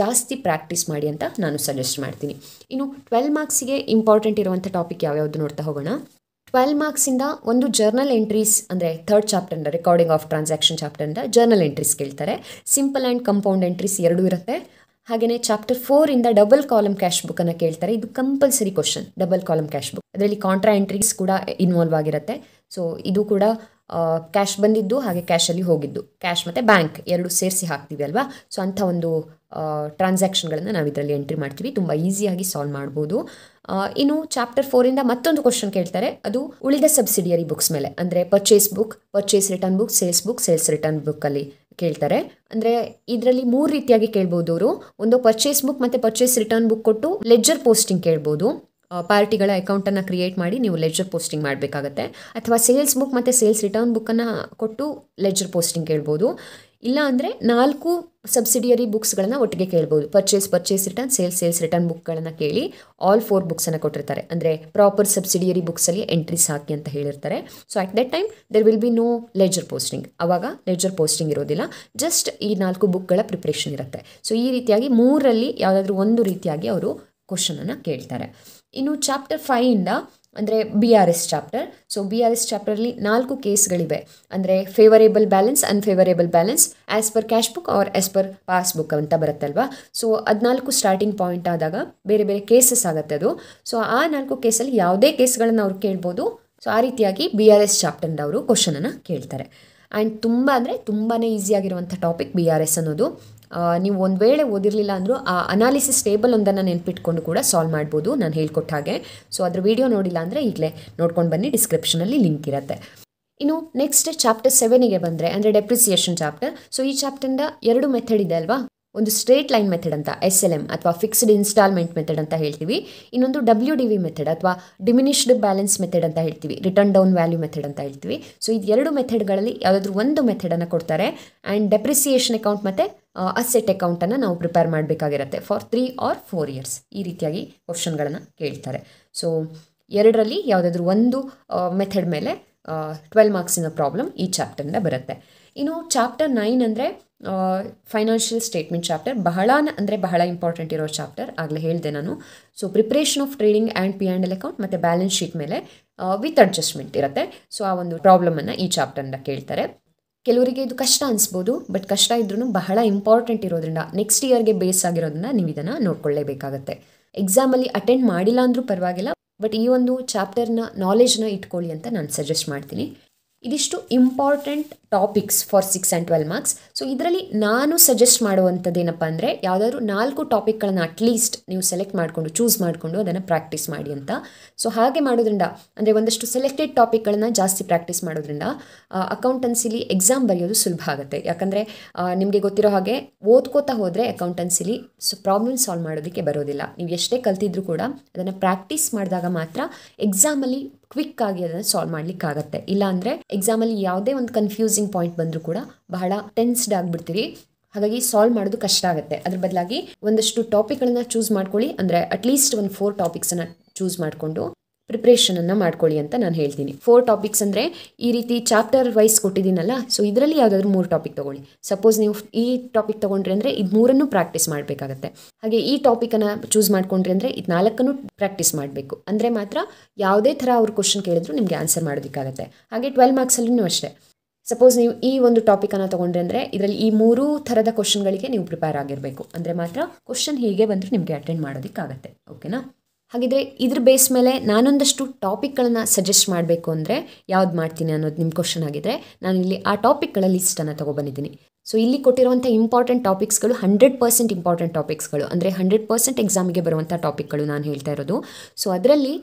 ಜಾಸ್ತಿ ಪ್ರಾಕ್ಟೀಸ್ ಮಾಡಿ ಅಂತ ನಾನು ಸಜೆಸ್ಟ್ ಮಾಡ್ತೀನಿ. ಇನ್ನು 12 ಮಾರ್ಕ್ಸಿಗೆ ಇಂಪಾರ್ಟೆಂಟ್ ಇರುವಂಥ ಟಾಪಿಕ್ ಯಾವ್ಯಾವುದು ನೋಡ್ತಾ ಹೋಗೋಣ. 12 ಮಾರ್ಕ್ಸಿಂದ ಒಂದು ಜರ್ನಲ್ ಎಂಟ್ರೀಸ್, ಅಂದರೆ 3rd ಚಾಪ್ಟರ್ನ ರೆಕಾರ್ಡಿಂಗ್ ಆಫ್ ಟ್ರಾನ್ಸಾಕ್ಷನ್ ಚಾಪ್ಟರ್ನ ಜರ್ನಲ್ ಎಂಟ್ರೀಸ್ ಕೇಳ್ತಾರೆ. ಸಿಂಪಲ್ ಆ್ಯಂಡ್ ಕಂಪೌಂಡ್ ಎಂಟ್ರೀಸ್ 2 ಇರುತ್ತೆ. ಹಾಗೆಯೇ ಚಾಪ್ಟರ್ 4ಇಂದ ಡಬಲ್ ಕಾಲಮ್ ಕ್ಯಾಶ್ ಬುಕ್ಕನ್ನು ಕೇಳ್ತಾರೆ. ಇದು compulsory question, double column cash book. ಅದರಲ್ಲಿ ಕಾಂಟ್ರಾ ಎಂಟ್ರೀಸ್ ಕೂಡ ಇನ್ವಾಲ್ವ್ ಆಗಿರುತ್ತೆ. ಸೊ ಇದು ಕೂಡ ಕ್ಯಾಶ್ ಬಂದಿದ್ದು ಹಾಗೆ ಕ್ಯಾಶಲ್ಲಿ ಹೋಗಿದ್ದು, ಕ್ಯಾಶ್ ಮತ್ತು ಬ್ಯಾಂಕ್ 2 ಸೇರಿಸಿ ಹಾಕ್ತೀವಿ ಅಲ್ವಾ. ಸೊ ಅಂಥ ಒಂದು ಟ್ರಾನ್ಸಾಕ್ಷನ್ಗಳನ್ನು ನಾವು ಇದರಲ್ಲಿ ಎಂಟ್ರಿ ಮಾಡ್ತೀವಿ. ತುಂಬ ಈಸಿಯಾಗಿ ಸಾಲ್ವ್ ಮಾಡ್ಬೋದು. ಇನ್ನು ಚಾಪ್ಟರ್ 4ಇಂದ ಮತ್ತೊಂದು ಕ್ವಶನ್ ಕೇಳ್ತಾರೆ. ಅದು ಉಳಿದ ಸಬ್ಸಿಡಿಯರಿ ಬುಕ್ಸ್ ಮೇಲೆ, ಅಂದರೆ purchase book, purchase return book, sales book, sales return ಬುಕ್ಕಲ್ಲಿ ಕೇಳ್ತಾರೆ. ಅಂದರೆ ಇದರಲ್ಲಿ 3 ರೀತಿಯಾಗಿ ಕೇಳ್ಬೋದು ಅವರು. ಒಂದು ಪರ್ಚೇಸ್ ಬುಕ್ ಮತ್ತು ಪರ್ಚೇಸ್ ರಿಟರ್ನ್ ಬುಕ್ ಕೊಟ್ಟು ಲೆಡ್ಜರ್ ಪೋಸ್ಟಿಂಗ್ ಕೇಳ್ಬೋದು. ಪಾರ್ಟಿಗಳ ಅಕೌಂಟನ್ನು ಕ್ರಿಯೇಟ್ ಮಾಡಿ ನೀವು ಲೆಡ್ಜರ್ ಪೋಸ್ಟಿಂಗ್ ಮಾಡಬೇಕಾಗತ್ತೆ. ಅಥವಾ ಸೇಲ್ಸ್ ಬುಕ್ ಮತ್ತು ಸೇಲ್ಸ್ ರಿಟರ್ನ್ ಬುಕ್ಕನ್ನು ಕೊಟ್ಟು ಲೆಡ್ಜರ್ ಪೋಸ್ಟಿಂಗ್ ಕೇಳ್ಬೋದು. ಇಲ್ಲ ಅಂದರೆ 4 ಸಬ್ಸಿಡಿಯರಿ ಬುಕ್ಸ್ಗಳನ್ನು ಒಟ್ಟಿಗೆ ಕೇಳ್ಬೋದು. ಪರ್ಚೇಸ್ ರಿಟರ್ನ್, ಸೇಲ್ಸ್ ರಿಟರ್ನ್ ಬುಕ್ಗಳನ್ನು ಕೇಳಿ ಆಲ್ 4 ಬುಕ್ಸನ್ನು ಕೊಟ್ಟಿರ್ತಾರೆ. ಅಂದರೆ ಪ್ರಾಪರ್ ಸಬ್ಸಿಡಿಯರಿ ಬುಕ್ಸಲ್ಲಿ ಎಂಟ್ರೀಸ್ ಹಾಕಿ ಅಂತ ಹೇಳಿರ್ತಾರೆ. So at that time there will be no ledger posting. ಆವಾಗ ಲೆಡ್ಜರ್ ಪೋಸ್ಟಿಂಗ್ ಇರೋದಿಲ್ಲ, ಜಸ್ಟ್ ಈ 4 ಬುಕ್ಗಳ ಪ್ರಿಪ್ರೇಷನ್ ಇರುತ್ತೆ. ಸೊ ಈ ರೀತಿಯಾಗಿ 3ರಲ್ಲಿ ಯಾವುದಾದ್ರೂ ಒಂದು ರೀತಿಯಾಗಿ ಅವರು ಕ್ವಶನನ್ನು ಕೇಳ್ತಾರೆ. ಇನ್ನು ಚಾಪ್ಟರ್ 5ಇಂದ ಅಂದರೆ BRS ಚಾಪ್ಟರ್. ಸೊ BRS ಚಾಪ್ಟರ್ಲಿ 4 ಕೇಸ್ಗಳಿವೆ. ಅಂದರೆ favourable balance, unfavourable balance, as per cash book or as per pass book ಅಂತ ಬರುತ್ತಲ್ವಾ. ಸೊ 14 ಸ್ಟಾರ್ಟಿಂಗ್ ಪಾಯಿಂಟ್ ಆದಾಗ ಬೇರೆ ಬೇರೆ ಕೇಸಸ್ ಆಗುತ್ತೆ ಅದು. ಸೊ ಆ 4 ಕೇಸಲ್ಲಿ ಯಾವುದೇ ಕೇಸ್ಗಳನ್ನು ಅವ್ರು ಕೇಳ್ಬೋದು. ಸೊ ಆ ರೀತಿಯಾಗಿ BRS ಚಾಪ್ಟರ್ನ ಅವರು ಕ್ವಶನನ್ನು ಕೇಳ್ತಾರೆ. ಆ್ಯಂಡ್ ತುಂಬ ಅಂದರೆ ತುಂಬಾ ಈಸಿಯಾಗಿರುವಂಥ ಟಾಪಿಕ್ BRS ಅನ್ನೋದು. ನೀವು ಒಂದು ವೇಳೆ ಓದಿರಲಿಲ್ಲ ಅಂದರೂ ಆ ಅನಾಲಿಸಿಸ್ ಟೇಬಲ್ ಒಂದನ್ನು ನೆನ್ಪಿಟ್ಕೊಂಡು ಕೂಡ ಸಾಲ್ವ್ ಮಾಡ್ಬೋದು, ನಾನು ಹೇಳ್ಕೊಟ್ಟ ಹಾಗೆ. ಸೊ ಅದ್ರ ವಿಡಿಯೋ ನೋಡಿಲ್ಲ ಅಂದರೆ ಈಗಲೇ ನೋಡ್ಕೊಂಡು ಬನ್ನಿ, ಡಿಸ್ಕ್ರಿಪ್ಷನಲ್ಲಿ ಲಿಂಕ್ ಇರುತ್ತೆ. ಇನ್ನು ನೆಕ್ಸ್ಟ್ ಚಾಪ್ಟರ್ 7ಗೆ ಬಂದರೆ ಅಂದರೆ ಡೆಪ್ರಿಸಿಯೇಷನ್ ಚಾಪ್ಟರ್. ಸೊ ಈ ಚಾಪ್ಟರ್ನ 2 ಮೆಥಡ್ ಇದೆ ಅಲ್ವಾ. ಒಂದು ಸ್ಟ್ರೇಟ್ ಲೈನ್ ಮೆಥಡ್ ಅಂತ SLM ಅಥವಾ ಫಿಕ್ಸ್ಡ್ ಇನ್ಸ್ಟಾಲ್ಮೆಂಟ್ ಮೆಥಡ್ ಅಂತ ಹೇಳ್ತೀವಿ. ಇನ್ನೊಂದು WDV ಮೆಥಡ್ ಅಥವಾ ಡಿಮಿನಿಷ್ಡ್ ಬ್ಯಾಲೆನ್ಸ್ ಮೆಥಡ್ ಅಂತ ಹೇಳ್ತೀವಿ, ರಿಟರ್ನ್ ಡೌನ್ ವ್ಯಾಲ್ಯೂ ಮೆಥಡ್ ಅಂತ ಹೇಳ್ತೀವಿ. ಸೊ ಇದು 2 ಮೆಥಡ್ಗಳಲ್ಲಿ ಯಾವುದಾದ್ರೂ ಒಂದು ಮೆಥಡನ್ನು ಕೊಡ್ತಾರೆ. ಆ್ಯಂಡ್ ಡೆಪ್ರಿಸಿಯೇಷನ್ ಅಕೌಂಟ್ ಮತ್ತು ಅಸೆಟ್ ಅಕೌಂಟನ್ನು ನಾವು ಪ್ರಿಪೇರ್ ಮಾಡಬೇಕಾಗಿರುತ್ತೆ ಫಾರ್ 3 or 4 years. ಈ ರೀತಿಯಾಗಿ ಕ್ವಶನ್ಗಳನ್ನು ಕೇಳ್ತಾರೆ. ಸೊ 2ರಲ್ಲಿ ಯಾವುದಾದ್ರೂ ಒಂದು ಮೆಥಡ್ ಮೇಲೆ 12 ಮಾರ್ಕ್ಸಿನ ಪ್ರಾಬ್ಲಮ್ ಈ ಚಾಪ್ಟರಿಂದ ಬರುತ್ತೆ. ಇನ್ನು ಚಾಪ್ಟರ್ 9 ಅಂದರೆ ಫೈನಾನ್ಷಿಯಲ್ ಸ್ಟೇಟ್ಮೆಂಟ್ ಚಾಪ್ಟರ್, ಬಹಳ ಇಂಪಾರ್ಟೆಂಟ್ ಇರೋ ಚಾಪ್ಟರ್. ಆಗಲೇ ಹೇಳಿದೆ ನಾನು. So preparation of trading and P&L account ಮತ್ತು ಬ್ಯಾಲೆನ್ಸ್ ಶೀಟ್ ಮೇಲೆ ವಿತ್ ಅಡ್ಜಸ್ಟ್ಮೆಂಟ್ ಇರುತ್ತೆ. ಸೊ ಆ ಒಂದು ಪ್ರಾಬ್ಲಮನ್ನು ಈ ಚಾಪ್ಟರಿಂದ ಕೇಳ್ತಾರೆ. ಕೆಲವರಿಗೆ ಇದು ಕಷ್ಟ ಅನಿಸ್ಬೋದು, ಬಟ್ ಕಷ್ಟ ಇದ್ರೂ ಬಹಳ ಇಂಪಾರ್ಟೆಂಟ್ ಇರೋದ್ರಿಂದ ನೆಕ್ಸ್ಟ್ ಇಯರ್ಗೆ ಬೇಸ್ ಆಗಿರೋದ್ರಿಂದ ನೀವು ಇದನ್ನು ನೋಡ್ಕೊಳ್ಳೇಬೇಕಾಗತ್ತೆ. ಎಕ್ಸಾಮಲ್ಲಿ ಅಟೆಂಡ್ ಮಾಡಿಲ್ಲ ಅಂದರೂ ಪರವಾಗಿಲ್ಲ, ಬಟ್ ಈ ಒಂದು ಚಾಪ್ಟರ್ನ ನಾಲೆಜ್ನ ಇಟ್ಕೊಳ್ಳಿ ಅಂತ ನಾನು ಸಜೆಸ್ಟ್ ಮಾಡ್ತೀನಿ. ಇದಿಷ್ಟು important topics for 6 and 12 marks. So ಇದರಲ್ಲಿ ನಾನು ಸಜೆಸ್ಟ್ ಮಾಡುವಂಥದ್ದು ಏನಪ್ಪ ಅಂದರೆ, ಯಾವುದಾದ್ರೂ 4 ಟಾಪಿಕ್ಗಳನ್ನು ಅಟ್ಲೀಸ್ಟ್ ನೀವು ಸೆಲೆಕ್ಟ್ ಮಾಡಿಕೊಂಡು ಚೂಸ್ ಮಾಡಿಕೊಂಡು ಅದನ್ನು ಪ್ರಾಕ್ಟೀಸ್ ಮಾಡಿ ಅಂತ. ಸೊ ಹಾಗೆ ಮಾಡೋದ್ರಿಂದ, ಅಂದರೆ ಒಂದಷ್ಟು ಸೆಲೆಕ್ಟೆಡ್ ಟಾಪಿಕ್ಗಳನ್ನು ಜಾಸ್ತಿ ಪ್ರಾಕ್ಟೀಸ್ ಮಾಡೋದ್ರಿಂದ ಅಕೌಂಟೆನ್ಸಿಲಿ ಎಕ್ಸಾಮ್ ಬರೆಯೋದು ಸುಲಭ ಆಗುತ್ತೆ. ಯಾಕಂದರೆ ನಿಮಗೆ ಗೊತ್ತಿರೋ ಹಾಗೆ ಓದ್ಕೋತಾ ಹೋದರೆ ಅಕೌಂಟೆನ್ಸಿಲಿ ಪ್ರಾಬ್ಲಮ್ ಸಾಲ್ವ್ ಮಾಡೋದಕ್ಕೆ ಬರೋದಿಲ್ಲ. ನೀವು ಎಷ್ಟೇ ಕಲ್ತಿದ್ರೂ ಕೂಡ ಅದನ್ನು ಪ್ರಾಕ್ಟೀಸ್ ಮಾಡಿದಾಗ ಮಾತ್ರ ಎಕ್ಸಾಮಲ್ಲಿ ಕ್ವಿಕ್ ಆಗಿ ಅದನ್ನು ಸಾಲ್ವ್ ಮಾಡ್ಲಿಕ್ಕಾಗತ್ತೆ. ಇಲ್ಲಾಂದರೆ ಎಕ್ಸಾಮಲ್ಲಿ ಯಾವುದೇ ಒಂದು ಕನ್ಫ್ಯೂಸಿಂಗ್ ಪಾಯಿಂಟ್ ಬಂದರೂ ಕೂಡ ಬಹಳ ಟೆನ್ಸ್ಡ್ ಆಗಿಬಿಡ್ತೀರಿ. ಹಾಗಾಗಿ ಸಾಲ್ವ್ ಮಾಡೋದು ಕಷ್ಟ ಆಗುತ್ತೆ. ಅದ್ರ ಬದಲಾಗಿ ಒಂದಷ್ಟು ಟಾಪಿಕ್ಗಳನ್ನ ಚೂಸ್ ಮಾಡ್ಕೊಳ್ಳಿ. ಅಂದರೆ ಅಟ್ಲೀಸ್ಟ್ ಒಂದು 4 ಟಾಪಿಕ್ಸನ್ನು ಚೂಸ್ ಮಾಡಿಕೊಂಡು ಪ್ರಿಪ್ರೇಷನನ್ನು ಮಾಡ್ಕೊಳ್ಳಿ ಅಂತ ನಾನು ಹೇಳ್ತೀನಿ. 4 ಟಾಪಿಕ್ಸ್ ಅಂದರೆ ಈ ರೀತಿ ಚಾಪ್ಟರ್ ವೈಸ್ ಕೊಟ್ಟಿದ್ದೀನಲ್ಲ, ಸೊ ಇದರಲ್ಲಿ ಯಾವುದಾದ್ರೂ 3 ಟಾಪಿಕ್ ತೊಗೊಳ್ಳಿ. ಸಪೋಸ್ ನೀವು ಈ ಟಾಪಿಕ್ ತೊಗೊಂಡ್ರಿ ಅಂದರೆ ಇದು 3 ಪ್ರಾಕ್ಟೀಸ್ ಮಾಡಬೇಕಾಗತ್ತೆ. ಹಾಗೆ ಈ ಟಾಪಿಕನ್ನು ಚೂಸ್ ಮಾಡ್ಕೊಂಡ್ರಿ ಅಂದರೆ ಇದು 4 ಪ್ರಾಕ್ಟೀಸ್ ಮಾಡಬೇಕು. ಅಂದರೆ ಮಾತ್ರ ಯಾವುದೇ ಥರ ಅವ್ರು ಕ್ವಶನ್ ಕೇಳಿದ್ರು ನಿಮಗೆ ಆನ್ಸರ್ ಮಾಡೋದಕ್ಕಾಗತ್ತೆ. ಹಾಗೆ 12 ಮಾರ್ಕ್ಸಲ್ಲೂ ಅಷ್ಟೇ. ಸಪೋಸ್ ನೀವು ಈ ಒಂದು ಟಾಪಿಕನ್ನು ತೊಗೊಂಡ್ರಿ ಅಂದರೆ ಇದರಲ್ಲಿ ಈ 3 ಥರದ ಕ್ವಶನ್ಗಳಿಗೆ ನೀವು ಪ್ರಿಪೇರ್ ಆಗಿರಬೇಕು. ಅಂದರೆ ಮಾತ್ರ ಕ್ವಶನ್ ಹೀಗೆ ಬಂದರೂ ನಿಮಗೆ ಅಟೆಂಡ್ ಮಾಡೋದಕ್ಕಾಗತ್ತೆ. ಓಕೆನಾ? ಹಾಗಿದ್ರೆ ಇದ್ರ ಬೇಸ್ ಮೇಲೆ ನಾನೊಂದಷ್ಟು ಟಾಪಿಕ್ಗಳನ್ನು ಸಜೆಸ್ಟ್ ಮಾಡಬೇಕು ಅಂದರೆ ಯಾವ್ದು ಮಾಡ್ತೀನಿ ಅನ್ನೋದು ನಿಮ್ಮ ಕ್ವಶನ್ ಆಗಿದ್ರೆ, ನಾನು ಇಲ್ಲಿ ಆ ಟಾಪಿಕ್ಗಳ ಲಿಸ್ಟನ್ನು ತೊಗೊಬಂದಿದ್ದೀನಿ. ಸೊ ಇಲ್ಲಿ ಕೊಟ್ಟಿರುವಂಥ ಇಂಪಾರ್ಟೆಂಟ್ ಟಾಪಿಕ್ಸ್ಗಳು 100% ಇಂಪಾರ್ಟೆಂಟ್ ಟಾಪಿಕ್ಸ್ಗಳು, ಅಂದರೆ 100% ಎಕ್ಸಾಮಿಗೆ ಬರುವಂಥ ಟಾಪಿಕ್ಗಳು ನಾನು ಹೇಳ್ತಾ ಇರೋದು. ಸೊ ಅದರಲ್ಲಿ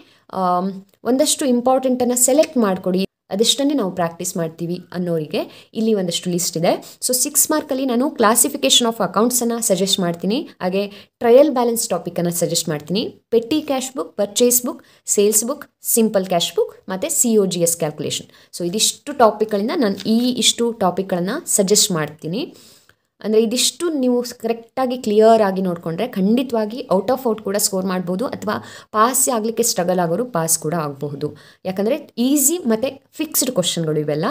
ಒಂದಷ್ಟು ಇಂಪಾರ್ಟೆಂಟನ್ನು ಸೆಲೆಕ್ಟ್ ಮಾಡಿಕೊಡಿ. ಅದಷ್ಟನ್ನೇ ನಾವು ಪ್ರಾಕ್ಟೀಸ್ ಮಾಡ್ತೀವಿ ಅನ್ನೋರಿಗೆ ಇಲ್ಲಿ ಒಂದಷ್ಟು ಲಿಸ್ಟ್ ಇದೆ. ಸೊ 6 ಮಾರ್ಕಲ್ಲಿ ನಾನು ಕ್ಲಾಸಿಫಿಕೇಷನ್ ಆಫ್ ಅಕೌಂಟ್ಸನ್ನು ಸಜೆಸ್ಟ್ ಮಾಡ್ತೀನಿ. ಹಾಗೆ ಟ್ರಯಲ್ ಬ್ಯಾಲೆನ್ಸ್ ಟಾಪಿಕನ್ನು ಸಜೆಸ್ಟ್ ಮಾಡ್ತೀನಿ. Petty cash book, purchase book, sales book, simple cash book ಮತ್ತು COGS ಕ್ಯಾಲ್ಕುಲೇಷನ್. ಸೊ ಇದಿಷ್ಟು ಟಾಪಿಕ್ಗಳಿಂದ ನಾನು ಇಷ್ಟು ಟಾಪಿಕ್ಗಳನ್ನು ಸಜೆಸ್ಟ್ ಮಾಡ್ತೀನಿ. ಅಂದರೆ ಇದಿಷ್ಟು ನೀವು ಕರೆಕ್ಟಾಗಿ ಕ್ಲಿಯರ್ ಆಗಿ ನೋಡಿಕೊಂಡ್ರೆ ಖಂಡಿತವಾಗಿ ಔಟ್ ಆಫ್ ಔಟ್ ಕೂಡ ಸ್ಕೋರ್ ಮಾಡ್ಬೋದು, ಅಥವಾ ಪಾಸ್ ಆಗಲಿಕ್ಕೆ ಸ್ಟ್ರಗಲ್ ಆಗೋರು ಪಾಸ್ ಕೂಡ ಆಗಬಹುದು. ಯಾಕಂದರೆ ಈಸಿ ಮತ್ತು ಫಿಕ್ಸ್ಡ್ ಕ್ವಶನ್ಗಳು ಇವೆಲ್ಲ.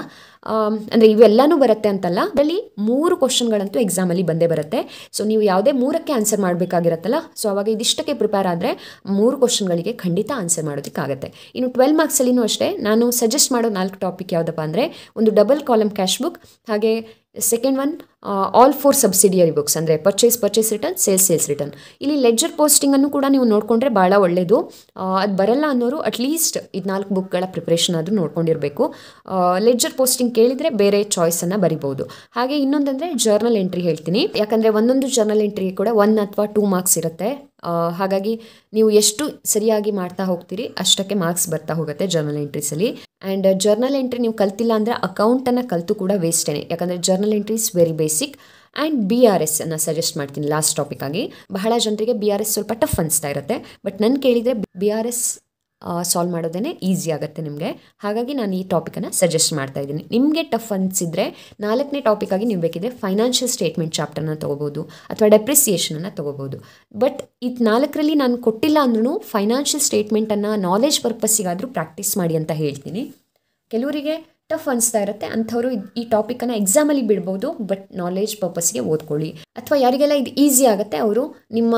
ಅಂದರೆ ಇವೆಲ್ಲನೂ ಬರುತ್ತೆ ಅಂತಲ್ಲ, ಅದರಲ್ಲಿ 3 ಕ್ವಶನ್ಗಳಂತೂ ಎಕ್ಸಾಮಲ್ಲಿ ಬಂದೇ ಬರುತ್ತೆ. ಸೊ ನೀವು ಯಾವುದೇ 3ಕ್ಕೆ ಆನ್ಸರ್ ಮಾಡಬೇಕಾಗಿರುತ್ತಲ್ಲ, ಸೊ ಅವಾಗ ಇದಿಷ್ಟಕ್ಕೆ ಪ್ರಿಪೇರ್ ಆದರೆ 3 ಕ್ವಶನ್ಗಳಿಗೆ ಖಂಡಿತ ಆನ್ಸರ್ ಮಾಡೋದಕ್ಕಾಗತ್ತೆ. ಇನ್ನು 12 ಮಾರ್ಕ್ಸಲ್ಲಿನೂ ಅಷ್ಟೇ ನಾನು ಸಜೆಸ್ಟ್ ಮಾಡೋ 4 ಟಾಪಿಕ್ ಯಾವುದಪ್ಪ ಅಂದರೆ, ಒಂದು ಡಬಲ್ ಕಾಲಮ್ ಕ್ಯಾಶ್ ಬುಕ್, ಹಾಗೆ second one all 4 subsidiary books, ಅಂದರೆ ಪರ್ಚೇಸ್ ರಿಟರ್ನ್, ಸೇಲ್ಸ್ ರಿಟರ್ನ್. ಇಲ್ಲಿ ಲೆಡ್ಜರ್ ಪೋಸ್ಟಿಂಗನ್ನು ಕೂಡ ನೀವು ನೋಡಿಕೊಂಡ್ರೆ ಭಾಳ ಒಳ್ಳೆಯದು. ಅದು ಬರಲ್ಲ ಅನ್ನೋರು ಅಟ್ಲೀಸ್ಟ್ ಇದು 4 ಬುಕ್ಗಳ ಪ್ರಿಪ್ರೇಷನ್ ಆದರೂ ನೋಡ್ಕೊಂಡಿರಬೇಕು. ಲೆಡ್ಜರ್ ಪೋಸ್ಟಿಂಗ್ ಕೇಳಿದರೆ ಬೇರೆ ಚಾಯ್ಸನ್ನು ಬರಿಬೋದು. ಹಾಗೆ ಇನ್ನೊಂದಂದರೆ ಜರ್ನಲ್ ಎಂಟ್ರಿ ಹೇಳ್ತೀನಿ. ಯಾಕಂದರೆ ಒಂದೊಂದು ಜರ್ನಲ್ ಎಂಟ್ರಿಗೆ ಕೂಡ 1 ಅಥವಾ 2 ಮಾರ್ಕ್ಸ್ ಇರುತ್ತೆ. ಹಾಗಾಗಿ ನೀವು ಎಷ್ಟು ಸರಿಯಾಗಿ ಮಾಡ್ತಾ ಹೋಗ್ತೀರಿ ಅಷ್ಟಕ್ಕೆ ಮಾರ್ಕ್ಸ್ ಬರ್ತಾ ಹೋಗುತ್ತೆ ಜರ್ನಲ್ ಎಂಟ್ರೀಸಲ್ಲಿ. ಆ್ಯಂಡ್ ಜರ್ನಲ್ ಎಂಟ್ರಿ ನೀವು ಕಲ್ತಿಲ್ಲ ಅಂದರೆ ಅಕೌಂಟನ್ನು ಕಲಿತು ಕೂಡ ವೇಸ್ಟೇ. ಯಾಕಂದರೆ journal entry is very basic. And BRS ಅನ್ನು ಸಜೆಸ್ಟ್ ಮಾಡ್ತೀನಿ ಲಾಸ್ಟ್ ಟಾಪಿಕ್ ಆಗಿ. ಬಹಳ ಜನರಿಗೆ BRS ಸ್ವಲ್ಪ ಟಫ್ ಅನಿಸ್ತಾ ಇರುತ್ತೆ, ಬಟ್ ನಾನು ಕೇಳಿದರೆ BRS ಸಾಲ್ವ್ ಮಾಡೋದೇ ಈಸಿ ಆಗುತ್ತೆ ನಿಮಗೆ. ಹಾಗಾಗಿ ನಾನು ಈ ಟಾಪಿಕನ್ನು ಸಜೆಸ್ಟ್ ಮಾಡ್ತಾ ಇದ್ದೀನಿ. ನಿಮಗೆ ಟಫ್ ಅನಿಸಿದರೆ 4ನೇ ಟಾಪಿಕಾಗಿ ನೀವು ಬೇಕಿದ್ರೆ ಫೈನಾನ್ಷಿಯಲ್ ಸ್ಟೇಟ್ಮೆಂಟ್ ಚಾಪ್ಟರ್ನ ತೊಗೋಬೋದು, ಅಥವಾ ಡೆಪ್ರಿಸಿಯೇಷನನ್ನು ತೊಗೋಬೋದು. ಬಟ್ ಇದು 4ರಲ್ಲಿ ನಾನು ಕೊಟ್ಟಿಲ್ಲ ಅಂದ್ರೂ ಫೈನಾನ್ಷಿಯಲ್ ಸ್ಟೇಟ್ಮೆಂಟನ್ನು ನಾಲೆಜ್ ಪರ್ಪಸ್ಸಿಗಾದರೂ ಪ್ರಾಕ್ಟೀಸ್ ಮಾಡಿ ಅಂತ ಹೇಳ್ತೀನಿ. ಕೆಲವರಿಗೆ ಟಫ್ ಅನಿಸ್ತಾ ಇರುತ್ತೆ, ಅಂಥವರು ಈ ಟಾಪಿಕನ್ನು ಎಕ್ಸಾಮಲ್ಲಿ ಬಿಡ್ಬೋದು, ಬಟ್ ನಾಲೆಜ್ ಪರ್ಪಸ್ಗೆ ಓದ್ಕೊಳ್ಳಿ. ಅಥವಾ ಯಾರಿಗೆಲ್ಲ ಇದು ಈಸಿ ಆಗುತ್ತೆ ಅವರು ನಿಮ್ಮ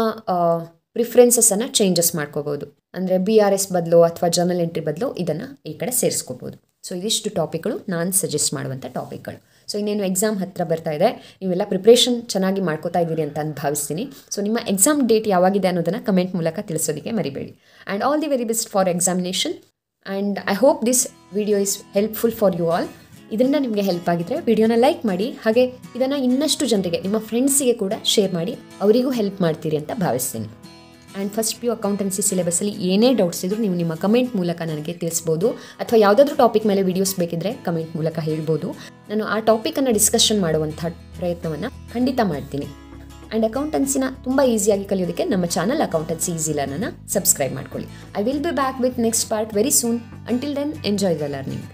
ಪ್ರಿಫರೆನ್ಸಸ್ಸನ್ನು ಚೇಂಜಸ್ ಮಾಡ್ಕೋಬೋದು. ಅಂದರೆ BRS ಬದಲು ಅಥವಾ ಜರ್ನಲ್ ಎಂಟ್ರಿ ಬದಲು ಇದನ್ನು ಈ ಕಡೆ ಸೇರಿಸ್ಕೋಬೋದು. ಸೊ ಇದಿಷ್ಟು ಟಾಪಿಕ್ಗಳು ನಾನು ಸಜೆಸ್ಟ್ ಮಾಡುವಂಥ ಟಾಪಿಕ್ಗಳು. ಸೊ ಇನ್ನೇನು ಎಕ್ಸಾಮ್ ಹತ್ತಿರ ಬರ್ತಾ ಇದೆ, ನೀವೆಲ್ಲ ಪ್ರಿಪ್ರೇಷನ್ ಚೆನ್ನಾಗಿ ಮಾಡ್ಕೋತಾ ಇದ್ದೀರಿ ಅಂತ ಭಾವಿಸ್ತೀನಿ. ಸೊ ನಿಮ್ಮ ಎಕ್ಸಾಮ್ ಡೇಟ್ ಯಾವಾಗಿದೆ ಅನ್ನೋದನ್ನು ಕಮೆಂಟ್ ಮೂಲಕ ತಿಳಿಸೋದಕ್ಕೆ ಮರಿಬೇಡಿ. And all the very best for examination. And I hope this video is helpful for you all. ಇದರಿಂದ ನಿಮಗೆ ಹೆಲ್ಪ್ ಆಗಿದ್ದರೆ ವಿಡಿಯೋನ ಲೈಕ್ ಮಾಡಿ, ಹಾಗೆ ಇದನ್ನು ಇನ್ನಷ್ಟು ಜನರಿಗೆ ನಿಮ್ಮ ಫ್ರೆಂಡ್ಸಿಗೆ ಕೂಡ ಶೇರ್ ಮಾಡಿ, ಅವರಿಗೂ ಹೆಲ್ಪ್ ಮಾಡ್ತೀರಿ ಅಂತ ಭಾವಿಸ್ತೀನಿ. ಆ್ಯಂಡ್ ಫಸ್ಟ್ PU ಅಕೌಂಟೆನ್ಸಿ ಸಿಲೆಬಸ್ಸಲ್ಲಿ ಏನೇ ಡೌಟ್ಸ್ ಇದ್ದರೂ ನೀವು ನಿಮ್ಮ ಕಮೆಂಟ್ ಮೂಲಕ ನನಗೆ ತಿಳಿಸ್ಬೋದು, ಅಥವಾ ಯಾವುದಾದ್ರೂ ಟಾಪಿಕ್ ಮೇಲೆ ವೀಡಿಯೋಸ್ ಬೇಕಿದ್ದರೆ ಕಮೆಂಟ್ ಮೂಲಕ ಹೇಳ್ಬೋದು. ನಾನು ಆ ಟಾಪಿಕನ್ನು ಡಿಸ್ಕಷನ್ ಮಾಡುವಂಥ ಪ್ರಯತ್ನವನ್ನು ಖಂಡಿತ ಮಾಡ್ತೀನಿ. ಆ್ಯಂಡ್ ಅಕೌಂಟೆನ್ಸಿನ ತುಂಬ ಈಸಿಯಾಗಿ ಕಲಿಯೋದಕ್ಕೆ ನಮ್ಮ ಚಾನಲ್ ಅಕೌಂಟೆನ್ಸಿ ಈಸಿ ಲರ್ನನ್ನು ಸಬ್ಸ್ಕ್ರೈಬ್ ಮಾಡ್ಕೊಳ್ಳಿ. I will be back with next part very soon. Until then enjoy the learning.